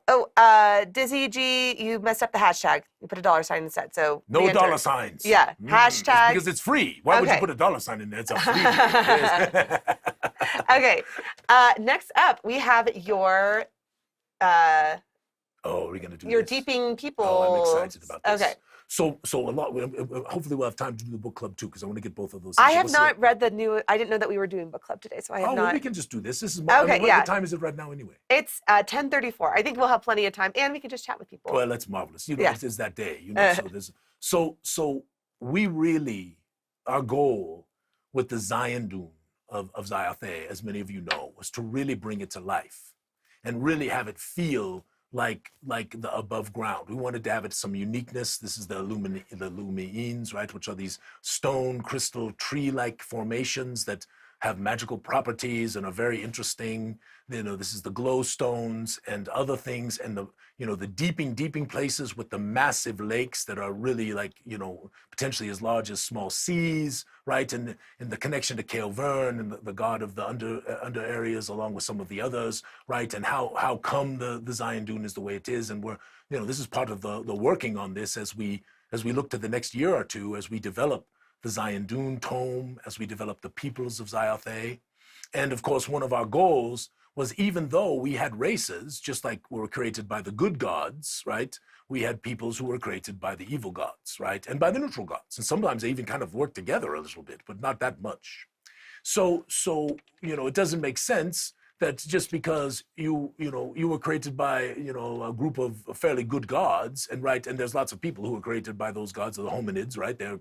Dizzy G, you messed up the hashtag. You put a $sign instead. So No re-enter. dollar signs. Yeah, It's hashtag- because it's free. Why would you Okay. put a $sign in there? It's a free. Okay. Next up, we have your Oh, we're going to do your this. deeping people. Oh, I'm excited about this. Okay. So a lot. Hopefully, we'll have time to do the book club too, because I want to get both of those. I things. have We'll see. not read the new. I didn't know that we were doing book club today, so I have Oh, not. well, we can just do this. This is my. Okay, I mean, yeah. What time is it right now, anyway? It's 10:34. I think we'll have plenty of time, and we can just chat with people. Well, that's marvelous. You know, Yeah. it's that day. You know, so we really, our goal with the Zyanduun of Zyathé, as many of you know, was to really bring it to life, and really have it feel like the above ground. We wanted to have it some uniqueness. This is the Lumiines, right, which are these stone, crystal, tree-like formations that have magical properties and are very interesting. You know, this is the glow stones and other things, and the deeping places with the massive lakes that are really like, potentially as large as small seas, right? And the connection to Kael'vern and the god of the under areas, along with some of the others, right? And how come the Zyanduun is the way it is, and this is part of the working on this as we look to the next year or two, as we develop the Zyanduun tome, as we develop the peoples of Zyathé. And of course, one of our goals was, even though we had races, just like we were created by the good gods, right? We had peoples who were created by the evil gods, right? And by the neutral gods. And sometimes they even kind of work together a little bit, but not that much. So it doesn't make sense that just because you were created by a group of fairly good gods, and there's lots of people who were created by those gods, or the hominids, right? There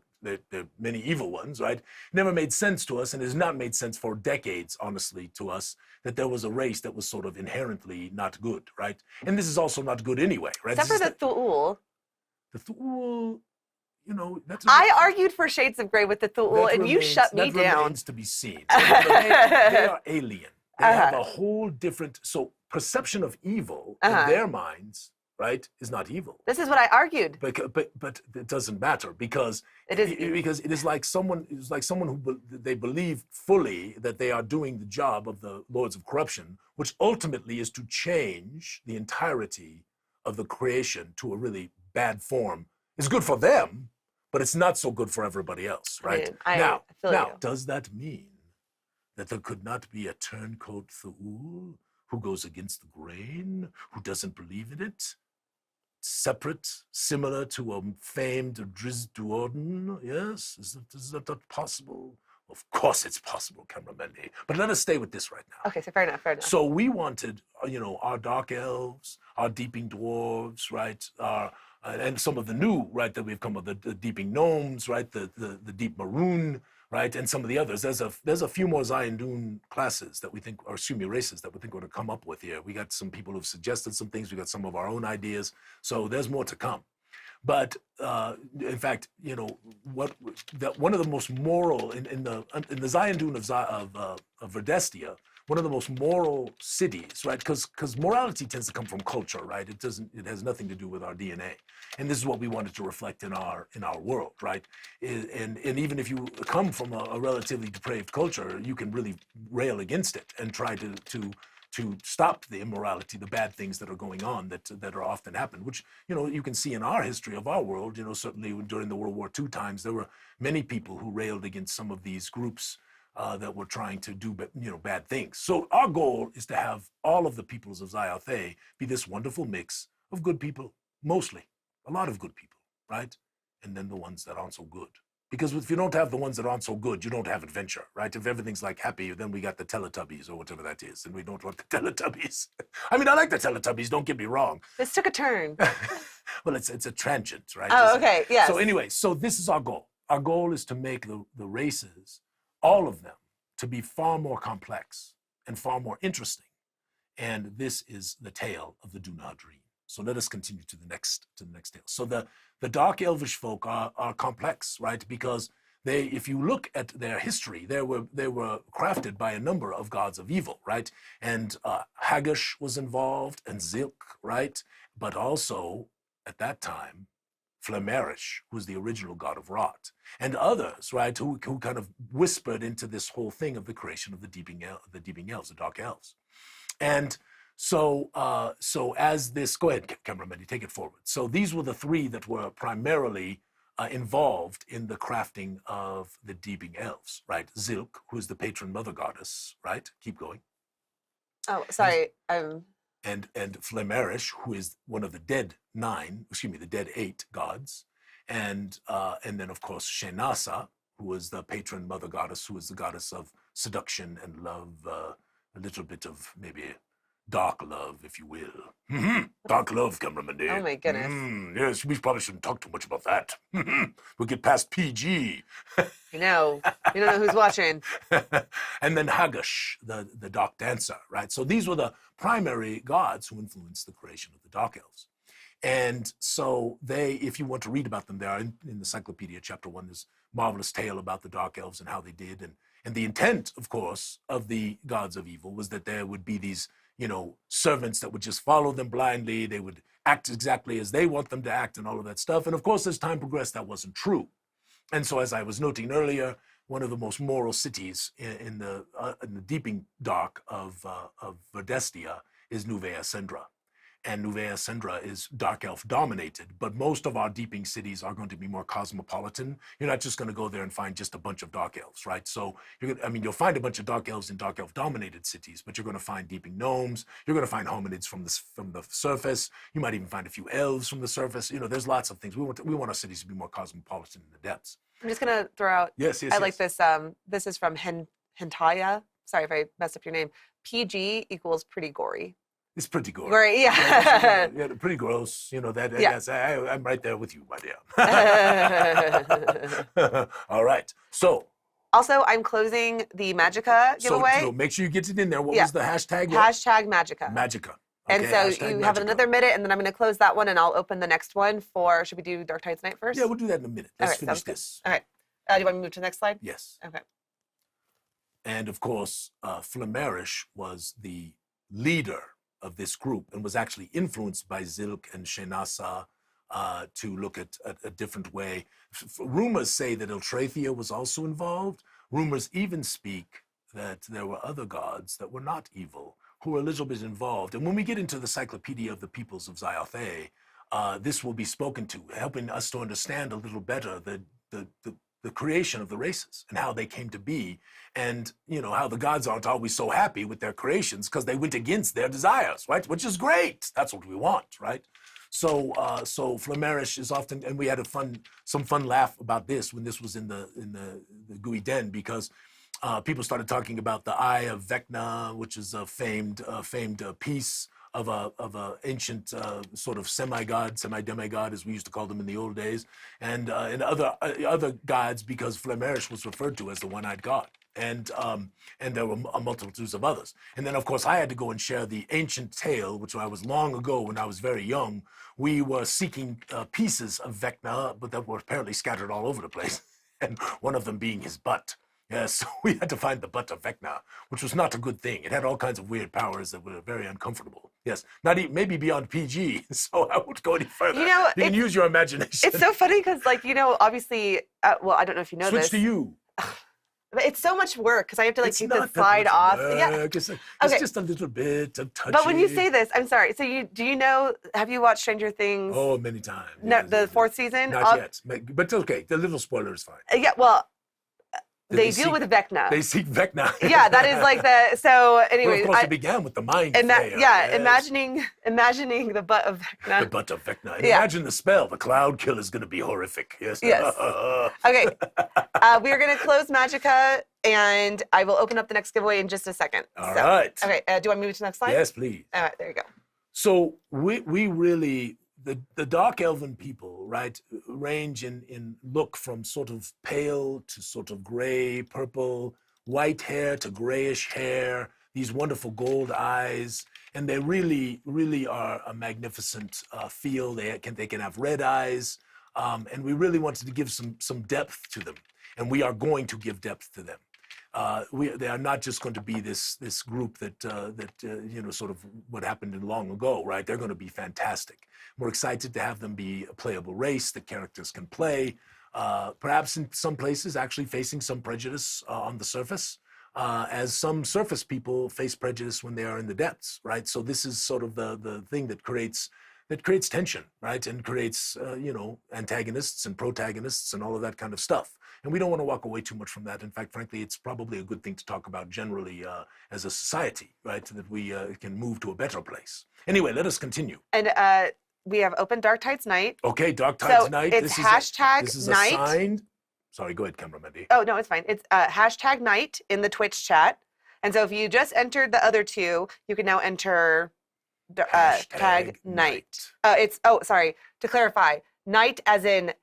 are many evil ones, right? Never made sense to us, and has not made sense for decades, honestly, to us, that there was a race that was sort of inherently not good, right? And this is also not good anyway, right? Except for the Thu'ul. The Thu'ul, I argued for Shades of Grey with the Thu'ul, and you shut me down. That remains to be seen. They are alien. They have a whole different, perception of evil in their minds, right, is not evil. This is what I argued. But it doesn't matter, because it is like someone who they believe fully that they are doing the job of the Lords of Corruption, which ultimately is to change the entirety of the creation to a really bad form. It's good for them, but it's not so good for everybody else, right? Now, does that mean that there could not be a turncoat Thu'ul who goes against the grain, who doesn't believe in it? Separate, similar to a famed Driz Duodin, yes? Is that not possible? Of course it's possible, Cameramendi. But let us stay with this right now. Okay, so fair enough. So we wanted, our dark elves, our deeping dwarves, right? And some of the new, right, that we've come up with, the deeping gnomes, right? The deep maroon, right, and some of the others. There's a few more Zyanduun classes that we think, or races that we think we're going to come up with here. We got some people who've suggested some things. We got some of our own ideas. So there's more to come. But in fact, one of the most moral in the Zyanduun of Verdestia, one of the most moral cities, right? Because morality tends to come from culture, right? It has nothing to do with our DNA. And this is what we wanted to reflect in our world, right? And even if you come from a relatively depraved culture, you can really rail against it and try to stop the immorality, the bad things that are going on that are often happen, which, you can see in our history of our world, certainly during the World War II times, there were many people who railed against some of these groups that were trying to do, bad things. So our goal is to have all of the peoples of Zyathé be this wonderful mix of good people, mostly, a lot of good people, right? And then the ones that aren't so good. Because if you don't have the ones that aren't so good, you don't have adventure, right? If everything's like happy, then we got the Teletubbies or whatever that is, and we don't want the Teletubbies. I mean, I like the Teletubbies, don't get me wrong. This took a turn. Well, it's a tangent, right? Oh, okay, yes. So anyway, this is our goal. Our goal is to make the races, all of them, to be far more complex and far more interesting. And this is the tale of the Dunadreen. So let us continue to the next tale. So the dark elvish folk are complex, right? Because if you look at their history, they were crafted by a number of gods of evil, right? And Hagash was involved, and Zilk, right? But also at that time, Flamarish, who was the original god of rot, and others, right? Who kind of whispered into this whole thing of the creation of the deeping elves, the dark elves, and. So as this, go ahead, cameraman, you take it forward. So these were the three that were primarily involved in the crafting of the deeping elves, right? Zilk, who is the patron mother goddess, right? Keep going. Oh, sorry. And Flamarish, who is one of the dead 8 gods, and then of course Shenasa, who was the patron mother goddess, who was the goddess of seduction and love, a little bit of maybe dark love, if you will. Dark love, cameraman. Oh my goodness. Yes, we probably shouldn't talk too much about that. We'll get past PG. You don't know who's watching. And then Hagash, the dark dancer, right? So these were the primary gods who influenced the creation of the dark elves. And so they, if you want to read about them, they are in the Encyclopedia, chapter 1, this marvelous tale about the dark elves and how they did. And the intent, of course, of the gods of evil was that there would be these, servants that would just follow them blindly. They would act exactly as they want them to act and all of that stuff. And of course, as time progressed, that wasn't true. And so, as I was noting earlier, one of the most moral cities in the deeping dark of Verdestia is Nuvea Sendra. And Nuvea Sendra is dark elf dominated, but most of our deeping cities are going to be more cosmopolitan. You're not just going to go there and find just a bunch of dark elves, right? So you'll find a bunch of dark elves in dark elf dominated cities, but you're going to find deeping gnomes. You're going to find hominids from the surface. You might even find a few elves from the surface. There's lots of things. We want our cities to be more cosmopolitan in the depths. I'm just gonna throw out. Yes. I like this. This is from Hentaya. Sorry if I messed up your name. PG equals pretty gory. It's pretty gory. Gory, yeah. Yeah, pretty gross. That. Yeah. Yes, I'm right there with you, my dear. All right. So. Also, I'm closing the Magica giveaway. So make sure you get it in there. What was the hashtag? Hashtag Magica. Magica. And okay, so you have another minute, and then I'm going to close that one, and I'll open the next one for. Should we do Dark Tides Night first? Yeah, we'll do that in a minute. Let's finish this. All right. Do you want me to move to the next slide? Yes. Okay. And of course, Flamarish was the leader of this group and was actually influenced by Zilk and Shenasa to look at a different way. Rumors say that Eltrathia was also involved. Rumors even speak that there were other gods that were not evil who were a little bit involved. And when we get into the Cyclopedia of the Peoples of Zyathé, this will be spoken to, helping us to understand a little better the creation of the races and how they came to be, and how the gods aren't always so happy with their creations because they went against their desires, right? Which is great. That's what we want, right? So Flamarish is often, and we had some fun laugh about this when this was in the Gooey Den, because people started talking about the Eye of Vecna, which is a famed piece of a ancient sort of semi-god, semi-demigod, as we used to call them in the old days, and other gods, because Flamarish was referred to as the one-eyed god, and there were multitudes of others. And then, of course, I had to go and share the ancient tale, which I was long ago when I was very young. We were seeking pieces of Vecna, but that were apparently scattered all over the place, and one of them being his butt. Yes, so we had to find the butt of Vecna, which was not a good thing. It had all kinds of weird powers that were very uncomfortable. Yes, not even, maybe beyond PG, so I won't go any further. You can use your imagination. It's so funny because, obviously, well, I don't know if you know Switch this. to you. But it's so much work because I have to take the slide off. Yeah, it's just a little bit of touching. But when you say this, I'm sorry. So have you watched Stranger Things? Oh, many times. No, the fourth season? Not yet, but it's okay. The little spoiler is fine. Yeah, well, they deal with Vecna. They seek Vecna. Yeah, that is so anyway. Well, of course, it began with the mind. Imagining the butt of Vecna. The butt of Vecna. And imagine the spell. The Cloud Kill is going to be horrific. Yes. Okay. We are going to close Magica, and I will open up the next giveaway in just a second. All right. Okay. Do you want me to move to the next slide? Yes, please. All right. There you go. So we really, the dark elven people, right, range in look from sort of pale to sort of gray, purple, white hair to grayish hair, these wonderful gold eyes, and they really, really are a magnificent feel. They can have red eyes, and we really wanted to give some depth to them, and we are going to give depth to them. They are not just going to be this group that sort of what happened in long ago, right? They're going to be fantastic. We're excited to have them be a playable race that characters can play. Perhaps in some places actually facing some prejudice on the surface, as some surface people face prejudice when they are in the depths, right? So this is sort of the thing that creates tension, right? And creates antagonists and protagonists and all of that kind of stuff. And we don't want to walk away too much from that. In fact, frankly, it's probably a good thing to talk about generally as a society, right? So that we can move to a better place. Anyway, let us continue. And we have open Dark Tides Night. Okay, Dark Tides So Night. it's hashtag this is night. assigned. Sorry, go ahead, Camera Mandy. Oh, no, it's fine. It's hashtag night in the Twitch chat. And so if you just entered the other two, you can now enter tag night. To clarify, night as in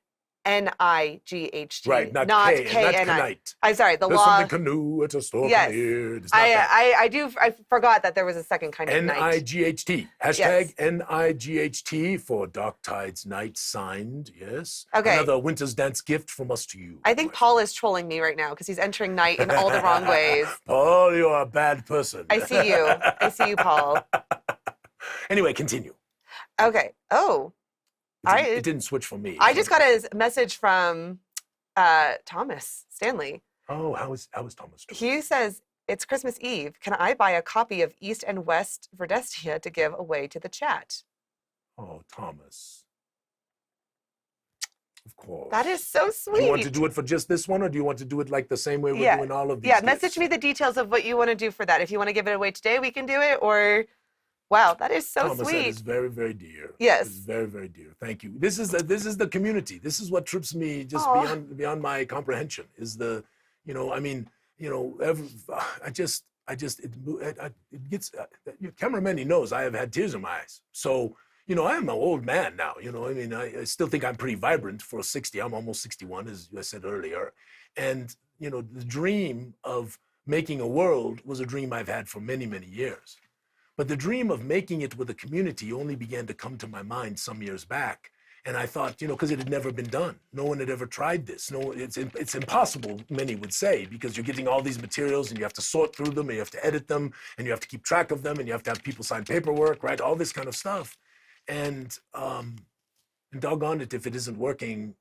N-I-G-H-T. Right, not K-N-I. Knight. I'm sorry, the There's law. something canoe, it's a storm Yes. near. It's not that. I forgot that there was a second kind of night. N-I-G-H-T. Hashtag N-I-G-H-T for Dark Tides Night signed, yes. Okay. Another Winter's Dance gift from us to you. I think Paul is trolling me right now because he's entering night in all the wrong ways. Paul, you are a bad person. I see you. I see you, Paul. Anyway, continue. Okay. Oh. It didn't switch for me. I just got a message from Thomas Stanley. Oh, how is Thomas doing? He says, it's Christmas Eve. Can I buy a copy of East and West Verdestia to give away to the chat? Oh, Thomas. Of course. That is so sweet. Do you want to do it for just this one, or do you want to do it like the same way we're doing all of these? Yeah, message me the details of what you want to do for that. If you want to give it away today, we can do it, or... Wow, that is so Thomas, sweet. that is very, very dear. Yes. It is very, very dear. Thank you. This is the community. This is what trips me just beyond my comprehension. Is the, it gets. Cameraman, he knows I have had tears in my eyes. So, I am an old man now. I still think I'm pretty vibrant for 60. I'm almost 61, as I said earlier. And, the dream of making a world was a dream I've had for many, many years. But the dream of making it with a community only began to come to my mind some years back. And I thought, because it had never been done. No one had ever tried this. No, it's impossible, many would say, because you're getting all these materials and you have to sort through them and you have to edit them and you have to keep track of them and you have to have people sign paperwork, right? All this kind of stuff. And doggone it if it isn't working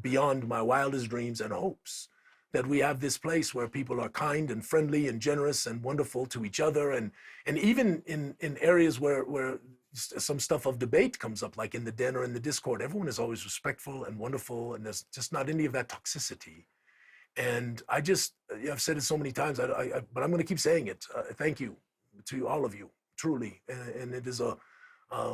beyond my wildest dreams and hopes. That we have this place where people are kind and friendly and generous and wonderful to each other, and even in areas where some stuff of debate comes up, like in the den or in the Discord, everyone is always respectful and wonderful, and there's just not any of that toxicity. And I've said it so many times, but I'm going to keep saying it. Thank you to all of you, truly. And it is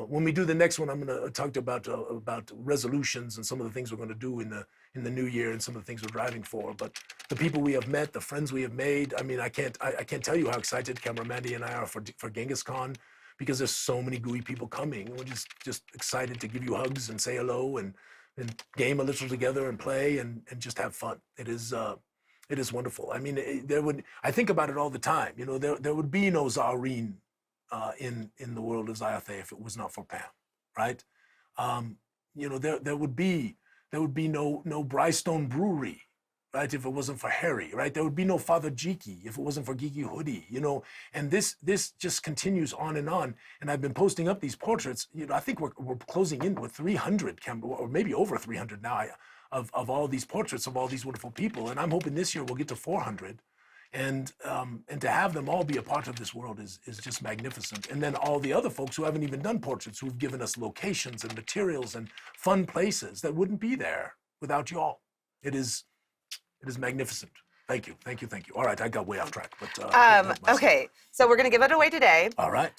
when we do the next one, I'm going to talk about resolutions and some of the things we're going to do in the new year and some of the things we're driving for. But the people we have met, the friends we have made, I mean, I can't tell you how excited Cameramandy and I are for Genghis Khan, because there's so many gooey people coming. We're just excited to give you hugs and say hello and game a little together and play and just have fun. It is wonderful. I mean, I think about it all the time. There would be no Czarine in the world of Zyathé if it was not for Pam, right? There would be no Brystone Brewery, right, if it wasn't for Harry, right? There would be no Father Jiki if it wasn't for Geeky Hoodie, and this just continues on. And I've been posting up these portraits. I think we're closing in with 300, or maybe over 300 now, of all these portraits of all these wonderful people. And I'm hoping this year we'll get to 400. And to have them all be a part of this world is just magnificent. And then all the other folks who haven't even done portraits, who've given us locations and materials and fun places that wouldn't be there without you all. It is magnificent. Thank you. All right, I got way off track. But okay, so we're gonna give it away today. All right.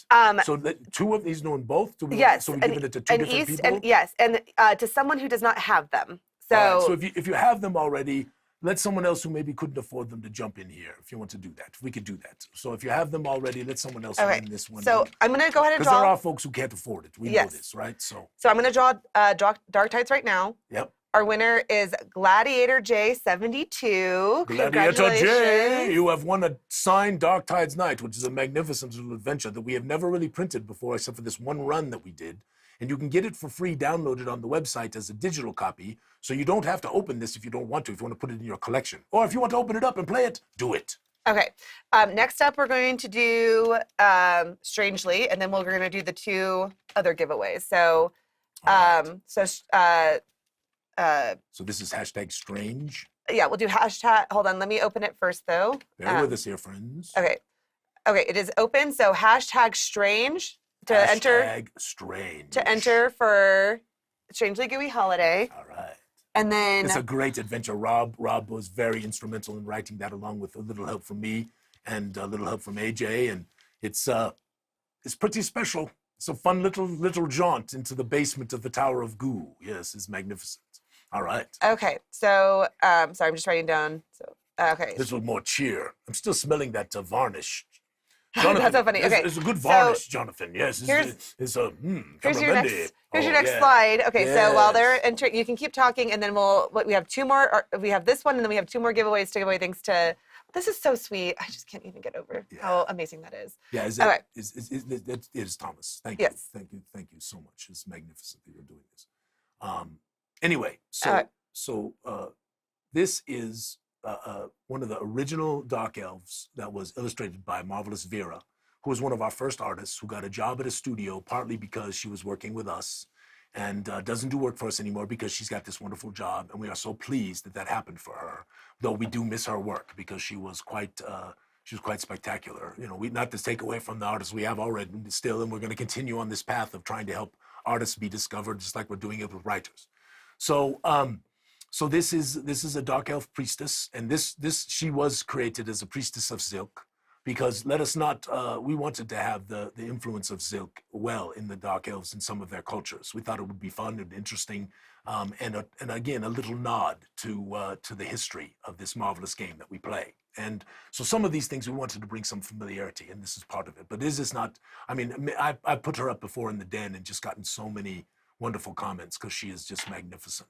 So two of these doing both. Yes. So we're giving it to two different people. And to someone who does not have them. So right, so if you have them already, let someone else who maybe couldn't afford them to jump in here if you want to do that. We could do that. So if you have them already, let someone else win this one. So I'm going to go ahead and draw. Because there are folks who can't afford it. We know this, right? So I'm going to draw Dark Tides right now. Yep. Our winner is Gladiator J72. Gladiator J, you have won a signed Dark Tides Night, which is a magnificent little adventure that we have never really printed before, except for this one run that we did. And you can get it for free downloaded on the website as a digital copy. So you don't have to open this if you don't want to, if you want to put it in your collection. Or if you want to open it up and play it, do it. Okay. Next up, we're going to do Strangely, and then we're going to do the two other giveaways. So, so this is hashtag strange. Yeah, we'll do hashtag. Hold on, let me open it first, though. Bear with us here, friends. Okay, it is open. So hashtag strange to hashtag strange to enter for Strangely Gooey Holiday. All right. And then it's a great adventure. Rob was very instrumental in writing that, along with a little help from me and a little help from AJ, and it's pretty special. It's a fun little jaunt into the basement of the Tower of Goo. Yes, it's magnificent. All right. Okay, so sorry, I'm just writing down. So okay, A little more cheer. I'm still smelling that varnish. that's so funny. Okay, It's a good so varnish, Jonathan. Yes, here's your Camarendi. next slide. Okay, so while they're Yes. entering, you can keep talking, and then we have two more. We have this one, and then we have two more giveaways to give away. Thanks to this is so sweet. I just can't even get over how amazing that is. Yeah, Okay. It is Thomas. Thank Yes. you, thank you so much. It's magnificent that you're doing this. Anyway, so this is one of the original Dark Elves that was illustrated by Marvelous Vera, who was one of our first artists who got a job at a studio, partly because she was working with us and doesn't do work for us anymore because she's got this wonderful job. And we are so pleased that that happened for her, though we do miss her work because she was quite spectacular. You know, not to take away from the artists we have already still, and we're going to continue on this path of trying to help artists be discovered, just like we're doing it with writers. So, so this is a Dark Elf priestess, and she was created as a priestess of Zilk, because we wanted to have the influence of Zilk well in the Dark Elves in some of their cultures. We thought it would be fun and interesting, and again, a little nod to the history of this marvelous game that we play. And so some of these things we wanted to bring some familiarity, and this is part of it. But this is not, I mean, I put her up before in the den and just gotten so many wonderful comments because she is just magnificent.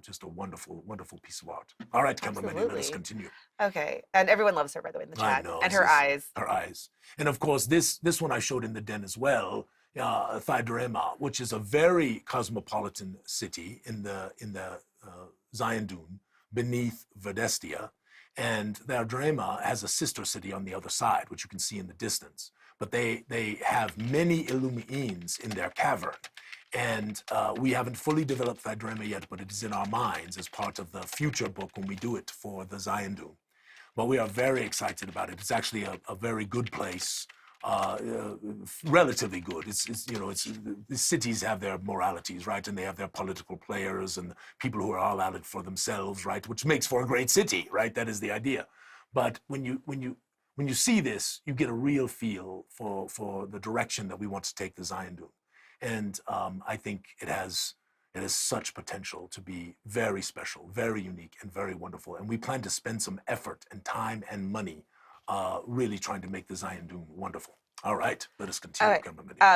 Just a wonderful, wonderful piece of art. All right, cameraman, let us continue. Okay, and everyone loves her, by the way, in the chat. I know, and her eyes. Her eyes. And of course, this one I showed in the den as well, Thydrema, which is a very cosmopolitan city in the Zyanduun, beneath Verdestia. And Thydrema has a sister city on the other side, which you can see in the distance. But they have many Illumiines in their cavern. And we haven't fully developed Thydrema yet, but it is in our minds as part of the future book when we do it for the Zyanduun. But we are very excited about it. It's actually a very good place, relatively good. The cities have their moralities, right? And they have their political players and people who are all at it for themselves, right? Which makes for a great city, right? That is the idea. But when you see this, you get a real feel for the direction that we want to take the Zyanduun. And I think it has such potential to be very special, very unique, and very wonderful. And we plan to spend some effort and time and money really trying to make the Zyanduun wonderful. All right, let us continue.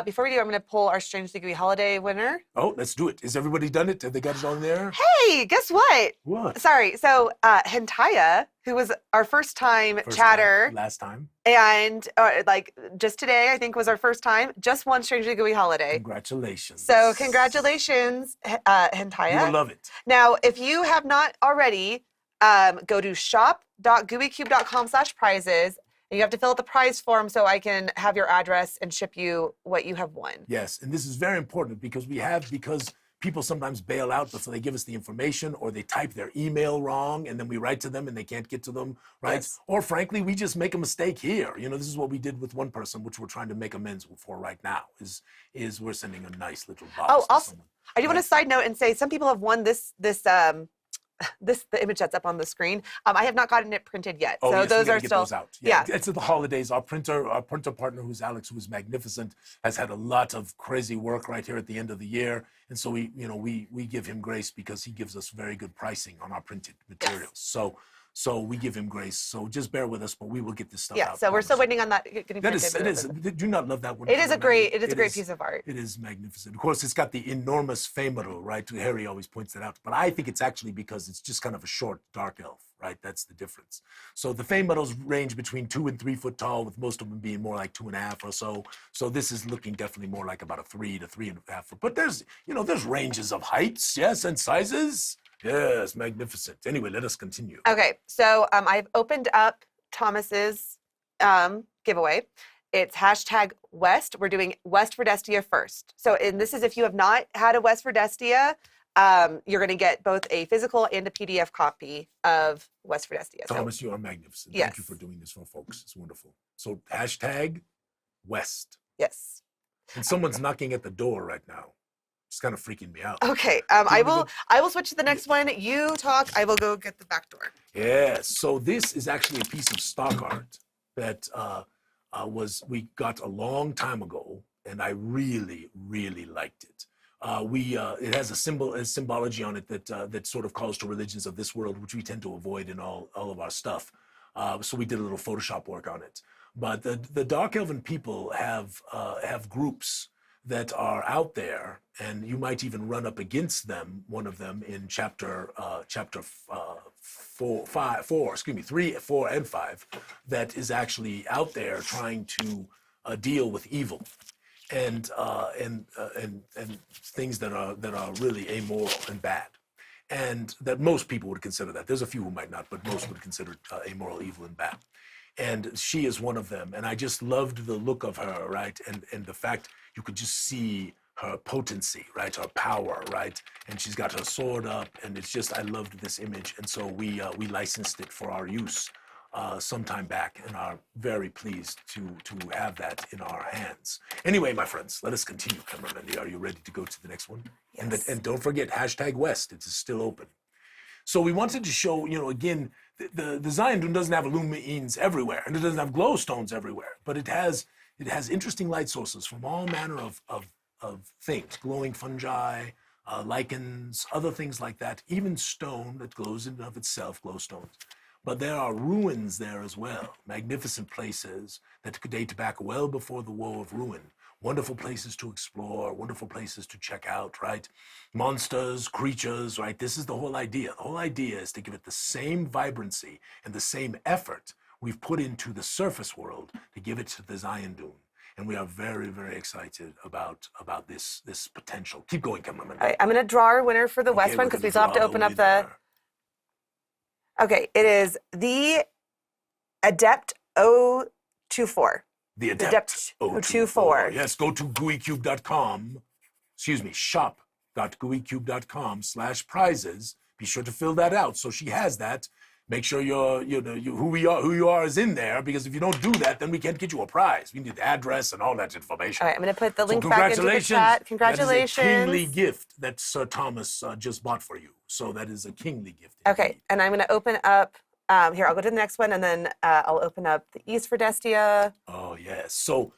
Before we do, I'm going to pull our Strangely Gooey holiday winner. Oh, let's do it. Has everybody done it? Have they got it on there? Hey, guess what? What? Sorry. So Hentaya, who was our first time chatter. Last time. And just today, I think was our first time, just won Strangely Gooey holiday. Congratulations. So congratulations, Hentaya. You will love it. Now, if you have not already, go to shop.gooeycube.com/prizes. And you have to fill out the prize form so I can have your address and ship you what you have won. Yes, and this is very important because people sometimes bail out before they give us the information, or they type their email wrong and then we write to them and they can't get to them, right? Yes. Or frankly, we just make a mistake here. You know, this is what we did with one person, which we're trying to make amends for right now, is we're sending a nice little box to also, someone. I do want to side note and say some people have won the image that's up on the screen. I have not gotten it printed yet. Oh, so yes, those are get still those out. Yeah. It's at the holidays. Our printer partner, who's Alex, who is magnificent, has had a lot of crazy work right here at the end of the year. And so we give him grace because he gives us very good pricing on our printed materials. Yes. So we give him grace. So just bear with us, but we will get this stuff out. Yeah, so we're still waiting on that getting printed. It is. Do you not love that one? It is a great piece of art. It is magnificent. Of course, it's got the enormous femero, right? Harry always points that out. But I think it's actually because it's just kind of a short dark elf, right? That's the difference. So the femeros range between 2 and 3 foot tall, with most of them being more like 2.5 or so. So this is looking definitely more like about a 3 to 3.5 foot. But there's ranges of heights, yes, and sizes. Yes, magnificent. Anyway, let us continue. Okay, so I've opened up Thomas's giveaway. It's #West. We're doing West Verdestia first. So, and this is if you have not had a West Verdestia, you're going to get both a physical and a PDF copy of West Verdestia. Thomas, you are magnificent. Yes. Thank you for doing this for folks. It's wonderful. So #West. Yes. And someone's knocking at the door right now. It's kind of freaking me out. Okay, I will switch to the next one. You talk. I will go get the back door. Yes. So this is actually a piece of stock art that we got a long time ago, and I really, really liked it. It has a symbology on it that sort of calls to religions of this world, which we tend to avoid in all of our stuff. So we did a little Photoshop work on it. But the Dark Elven people have groups that are out there, and you might even run up against them. One of them in chapter 3, 4, and 5, that is actually out there trying to deal with evil and things that are really amoral and bad, and that most people would consider that. There's a few who might not, but most would consider amoral, evil, and bad. And she is one of them. And I just loved the look of her, right? And the fact you could just see her potency, right? Her power, right? And she's got her sword up, and it's just, I loved this image. And so we licensed it for our use some time back, and are very pleased to have that in our hands. Anyway, my friends, let us continue. Cameraman, are you ready to go to the next one? Yes. And don't forget, #West, it is still open. So we wanted to show, again, the Zyanduun doesn't have illumines everywhere, and it doesn't have glowstones everywhere, but it has interesting light sources from all manner of things, glowing fungi, lichens, other things like that, even stone that glows in and of itself, glowstones. But there are ruins there as well, magnificent places that could date back well before the Woe of Ruin. Wonderful places to explore, wonderful places to check out, right? Monsters, creatures, right? This is the whole idea. The whole idea is to give it the same vibrancy and the same effort we've put into the surface world to give it to the Zyanduun. And we are very, very excited about this potential. Keep going, cameraman. All right, I'm going to draw our winner for the West one, because we still have to open up the... Okay, it is the Adept 024. The Adept 024. Yes, go to gooeycube.com, shop.gooeycube.com/prizes. Be sure to fill that out. So she has that. Make sure who you are is in there, because if you don't do that, then we can't get you a prize. We need the address and all that information. All right, I'm going to put the link back into the chat. Congratulations. That is a kingly gift that Sir Thomas just bought for you. So that is a kingly gift. Okay, and I'm going to open up, here, I'll go to the next one, and then I'll open up the East for Destia. Oh, yes. So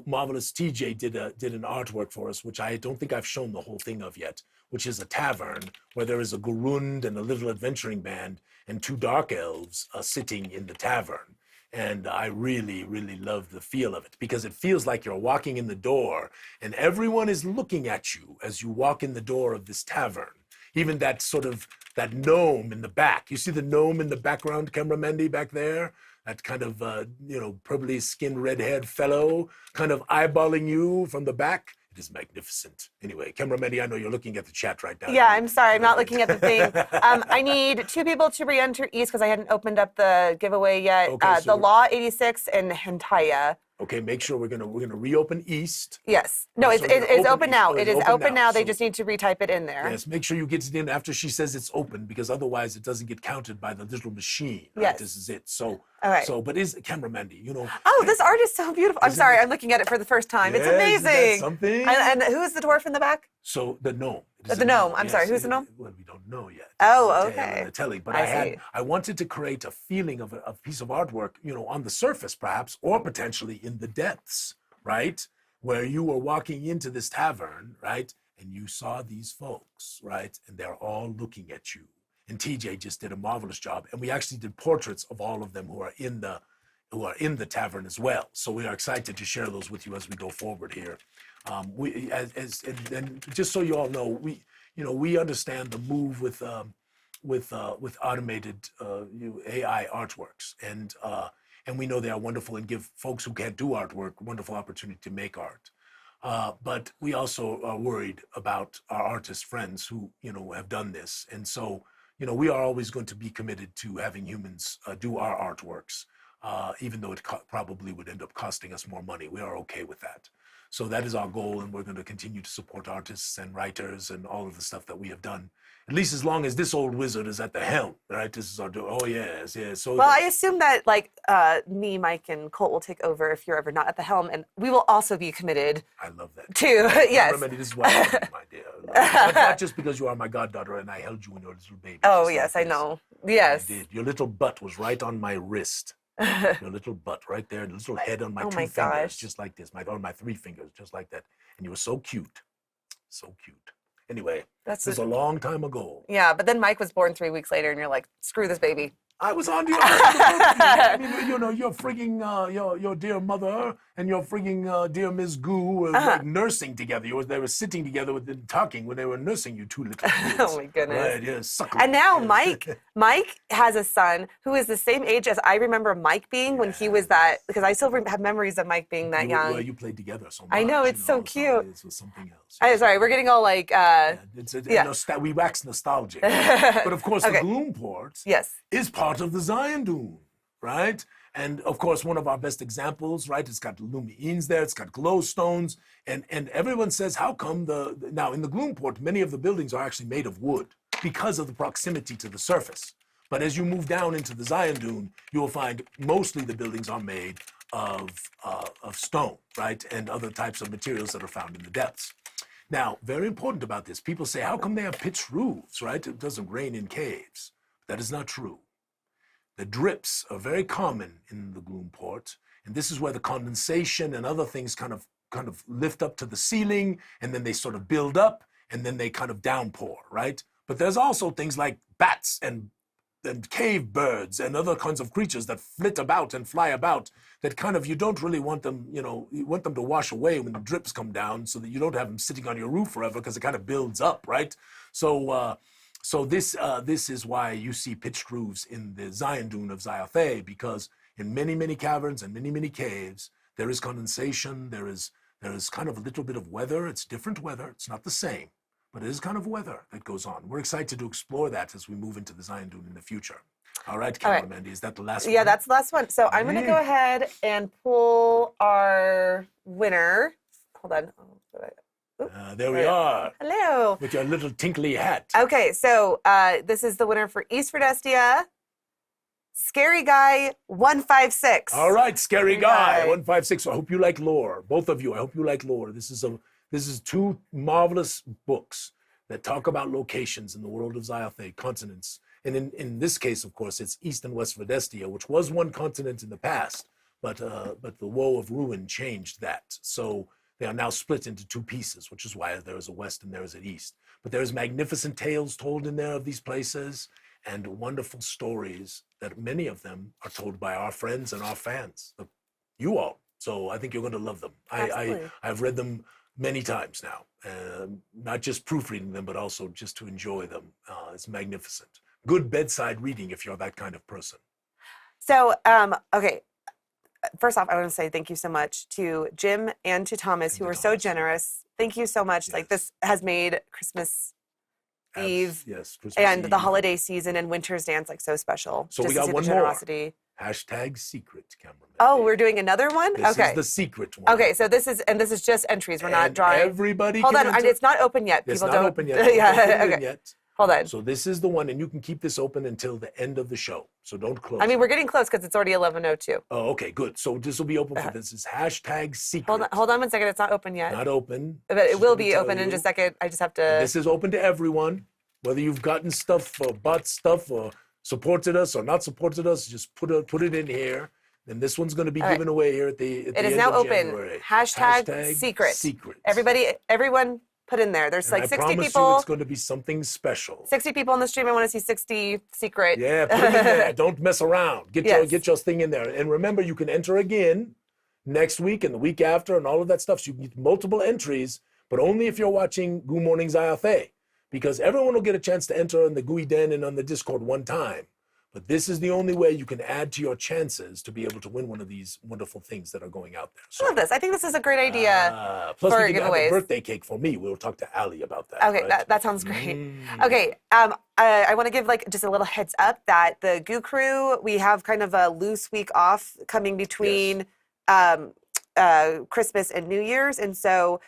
Marvelous TJ did an artwork for us, which I don't think I've shown the whole thing of yet, which is a tavern where there is a Gurund and a little adventuring band and 2 dark elves sitting in the tavern. And I really, really love the feel of it, because it feels like you're walking in the door and everyone is looking at you as you walk in the door of this tavern. Even that gnome in the back. You see the gnome in the background, Cameramandy, back there? That kind of, purpley skinned, red-haired fellow kind of eyeballing you from the back. It is magnificent. Anyway, Cameramandy, I know you're looking at the chat right now. Yeah, I'm sorry, I'm not looking at the thing. I need 2 people to re-enter East, because I hadn't opened up the giveaway yet. Okay, the Law 86 and Hentaya. Okay, make sure we're gonna reopen East. Yes. No, it's open now. It is open now. They just need to retype it in there. Yes, make sure you get it in after she says it's open, because otherwise it doesn't get counted by the little machine. Right? Yes. This is it. So, all right. But is Cameramandy, Oh, this art is so beautiful. I'm sorry, I'm looking at it for the first time. Yes, it's amazing. Isn't that something? And who's the dwarf in the back? So the gnome. The gnome. I'm sorry. Who's the gnome? Well, we don't know yet. Oh, okay. The telly. But I wanted to create a feeling of a piece of artwork, on the surface perhaps, or potentially in the depths, right? Where you were walking into this tavern, right? And you saw these folks, right? And they're all looking at you. And TJ just did a marvelous job. And we actually did portraits of all of them who are in the tavern as well. So we are excited to share those with you as we go forward here. And just so you all know, we understand the move with automated AI artworks, and we know they are wonderful and give folks who can't do artwork wonderful opportunity to make art. But we also are worried about our artist friends who have done this, and so we are always going to be committed to having humans do our artworks, even though it probably would end up costing us more money. We are okay with that. So that is our goal, and we're going to continue to support artists and writers and all of the stuff that we have done, at least as long as this old wizard is at the helm, right? This is our oh yes. So well, I assume that me, Mike, and Colt will take over if you're ever not at the helm, and we will also be committed. I love that. To yes. Remember, this is why I love you, my dear. Not just because you are my goddaughter and I held you when you were a little baby. Oh yes, I know. Yes. I did. Your little butt was right on my wrist. Your little butt right there, the little head on my Oh two my fingers, gosh. just like this. On my 3 fingers, just like that. And you were so cute. So cute. Anyway, That's this is a long time ago. Yeah, but then Mike was born 3 weeks later, and you're like, screw this baby. I was on the other I mean, you know, your frigging, your dear mother and your frigging dear Miss Goo were like nursing together. They were sitting together talking when they were nursing you two little kids. Oh my goodness. Right, yeah, suckling. And now Mike has a son who is the same age as I remember Mike being when he was that, because I still have memories of Mike being that young. Well, you played together so much. I know, it's so cute. It was something else. I'm sorry, we're getting all like, we wax nostalgic. But of course, the Gloomport is part of the Zyanduun, right? And of course, one of our best examples, right? It's got lumines there, it's got glowstones, and everyone says, how come now in the Gloomport, many of the buildings are actually made of wood because of the proximity to the surface. But as you move down into the Zyanduun, you will find mostly the buildings are made of stone, right? And other types of materials that are found in the depths. Now, very important about this, people say, how come they have pitched roofs, right? It doesn't rain in caves. That is not true. The drips are very common in the Gloomport, and this is where the condensation and other things kind of lift up to the ceiling, and then they sort of build up, and then they kind of downpour, right? But there's also things like bats and cave birds and other kinds of creatures that flit about and fly about that kind of, you don't really want them, you want them to wash away when the drips come down so that you don't have them sitting on your roof forever because it kind of builds up, right? So this is why you see pitched roofs in the Zyanduun of Zyathé, because in many, many caverns and many, many caves, there is condensation, there is kind of a little bit of weather. It's different weather, it's not the same, but it is kind of weather that goes on. We're excited to explore that as we move into the Zyanduun in the future. All right, Camera Mandy, is that the last one? Yeah, that's the last one. So I'm going to go ahead and pull our winner. Hold on. There we are. Hello. With your little tinkly hat. Okay, so this is the winner for East Fredestia. Scary Guy 156. All right, Scary Guy 156. I hope you like lore. Both of you, I hope you like lore. This is two marvelous books that talk about locations in the world of Zyathé, continents. And in this case, of course, it's East and West Fredestia, which was one continent in the past, but the woe of ruin changed that. So they are now split into two pieces, which is why there is a West and there is an East. But there's magnificent tales told in there of these places and wonderful stories that many of them are told by our friends and our fans, you all. So I think you're going to love them. I've read them many times now, not just proofreading them, but also just to enjoy them. It's magnificent. Good bedside reading if you're that kind of person. So, okay. First off, I want to say thank you so much to Jim and to Thomas, who were so generous. Thank you so much. Yes. Like, this has made Christmas Eve and the holiday season and Winter's Dance like so special. So we got one more. Hashtag secret, Cameraman. Oh, we're doing another one? This is the secret one. Okay, so this is just entries. We're not drawing. Everybody Hold on, it's not open yet. It's not open yet. Yeah, okay. Hold on. So this is the one, and you can keep this open until the end of the show. So don't close. I mean, we're getting close because it's already 11:02. Oh, okay, good. So this will be open for this. Is hashtag secret. Hold on 1 second. It's not open yet. Not open. But it will be open in just a second. I just have to. And this is open to everyone, whether you've gotten stuff or bought stuff or supported us or not supported us. Just put it in here. And this one's going to be given away here at the It is now open. Hashtag secret. Everyone. Put in there. There's like 60 people. I promise you it's going to be something special. 60 people on the stream. I want to see 60 secret. Yeah, put it in there. Don't mess around. Get your thing in there. And remember, you can enter again next week and the week after and all of that stuff. So you can get multiple entries, but only if you're watching Goo Morning Zyathé, because everyone will get a chance to enter in the Gooey Den and on the Discord one time. But this is the only way you can add to your chances to be able to win one of these wonderful things that are going out there. So, I love this. I think this is a great idea plus for we can giveaways. Have a birthday cake for me. We'll talk to Ali about that. Okay, right? that sounds great. Okay, I want to give like just a little heads up that the Goo Crew, we have kind of a loose week off coming between Christmas and New Year's, and so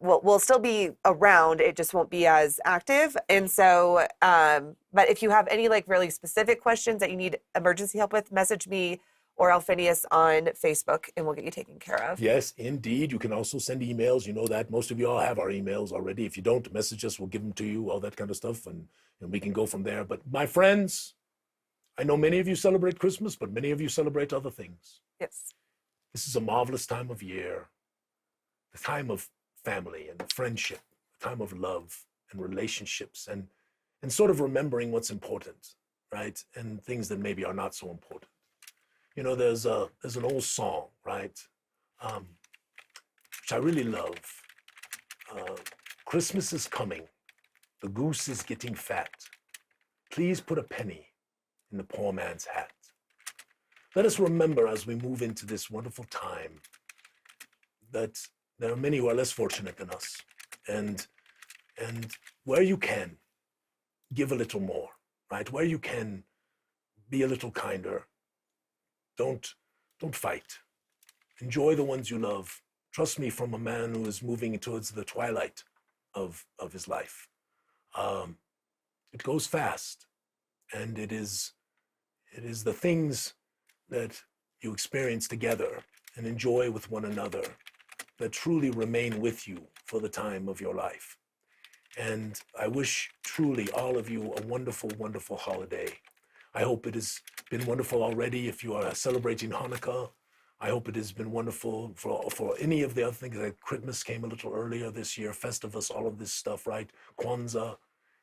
we'll still be around. It just won't be as active. And so, but if you have any like really specific questions that you need emergency help with, message me or Alphinius on Facebook and we'll get you taken care of. Yes, indeed. You can also send emails. You know that. Most of you all have our emails already. If you don't, message us. We'll give them to you, all that kind of stuff. And we can go from there. But my friends, I know many of you celebrate Christmas, but many of you celebrate other things. Yes. This is a marvelous time of year, the time of family and friendship, the time of love and relationships and sort of remembering what's important, right? And things that maybe are not so important. You know, there's an old song, right? Which I really love. Christmas is coming. The goose is getting fat. Please put a penny in the poor man's hat. Let us remember as we move into this wonderful time that there are many who are less fortunate than us. And where you can, give a little more, right? Where you can, be a little kinder. Don't fight. Enjoy the ones you love. Trust me, from a man who is moving towards the twilight of his life. It goes fast, and it is the things that you experience together and enjoy with one another that truly remain with you for the time of your life. And I wish truly all of you a wonderful, wonderful holiday. I hope it has been wonderful already if you are celebrating Hanukkah. I hope it has been wonderful for any of the other things. Like Christmas came a little earlier this year, Festivus, all of this stuff, right? Kwanzaa,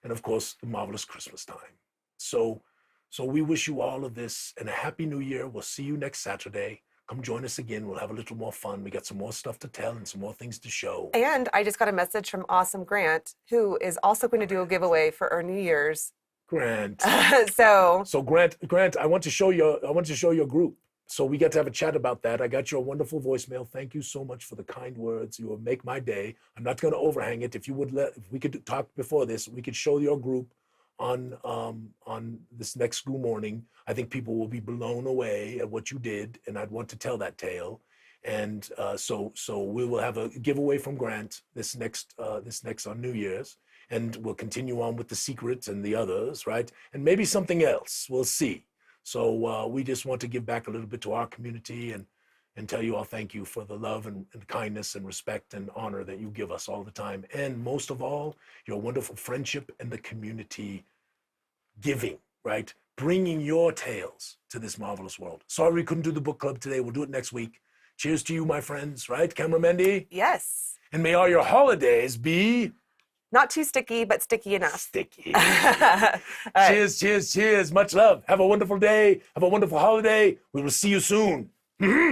and of course, the marvelous Christmas time. So we wish you all of this and a happy new year. We'll see you next Saturday. Come join us again. We'll have a little more fun. We got some more stuff to tell and some more things to show. And I just got a message from Awesome Grant, who is also going to do a giveaway for our New Year's. Grant. So Grant, I want to show your group. So we get to have a chat about that. I got your wonderful voicemail. Thank you so much for the kind words. You will make my day. I'm not going to overhang it. If we could talk before this, we could show your group on this next Goo Morning. I think people will be blown away at what you did, and I'd want to tell that tale. And so we will have a giveaway from Grant this next on New Year's, and we'll continue on with the secrets and the others, right? And maybe something else. We'll see. So we just want to give back a little bit to our community and tell you all thank you for the love and kindness and respect and honor that you give us all the time. And most of all, your wonderful friendship and the community giving, right? Bringing your tales to this marvelous world. Sorry we couldn't do the book club today. We'll do it next week. Cheers to you, my friends, right? Camera Mandy? yes, And may all your holidays be not too sticky, but sticky enough. sticky. All right. Cheers, cheers, cheers. Much love. Have a wonderful day. Have a wonderful holiday. We will see you soon.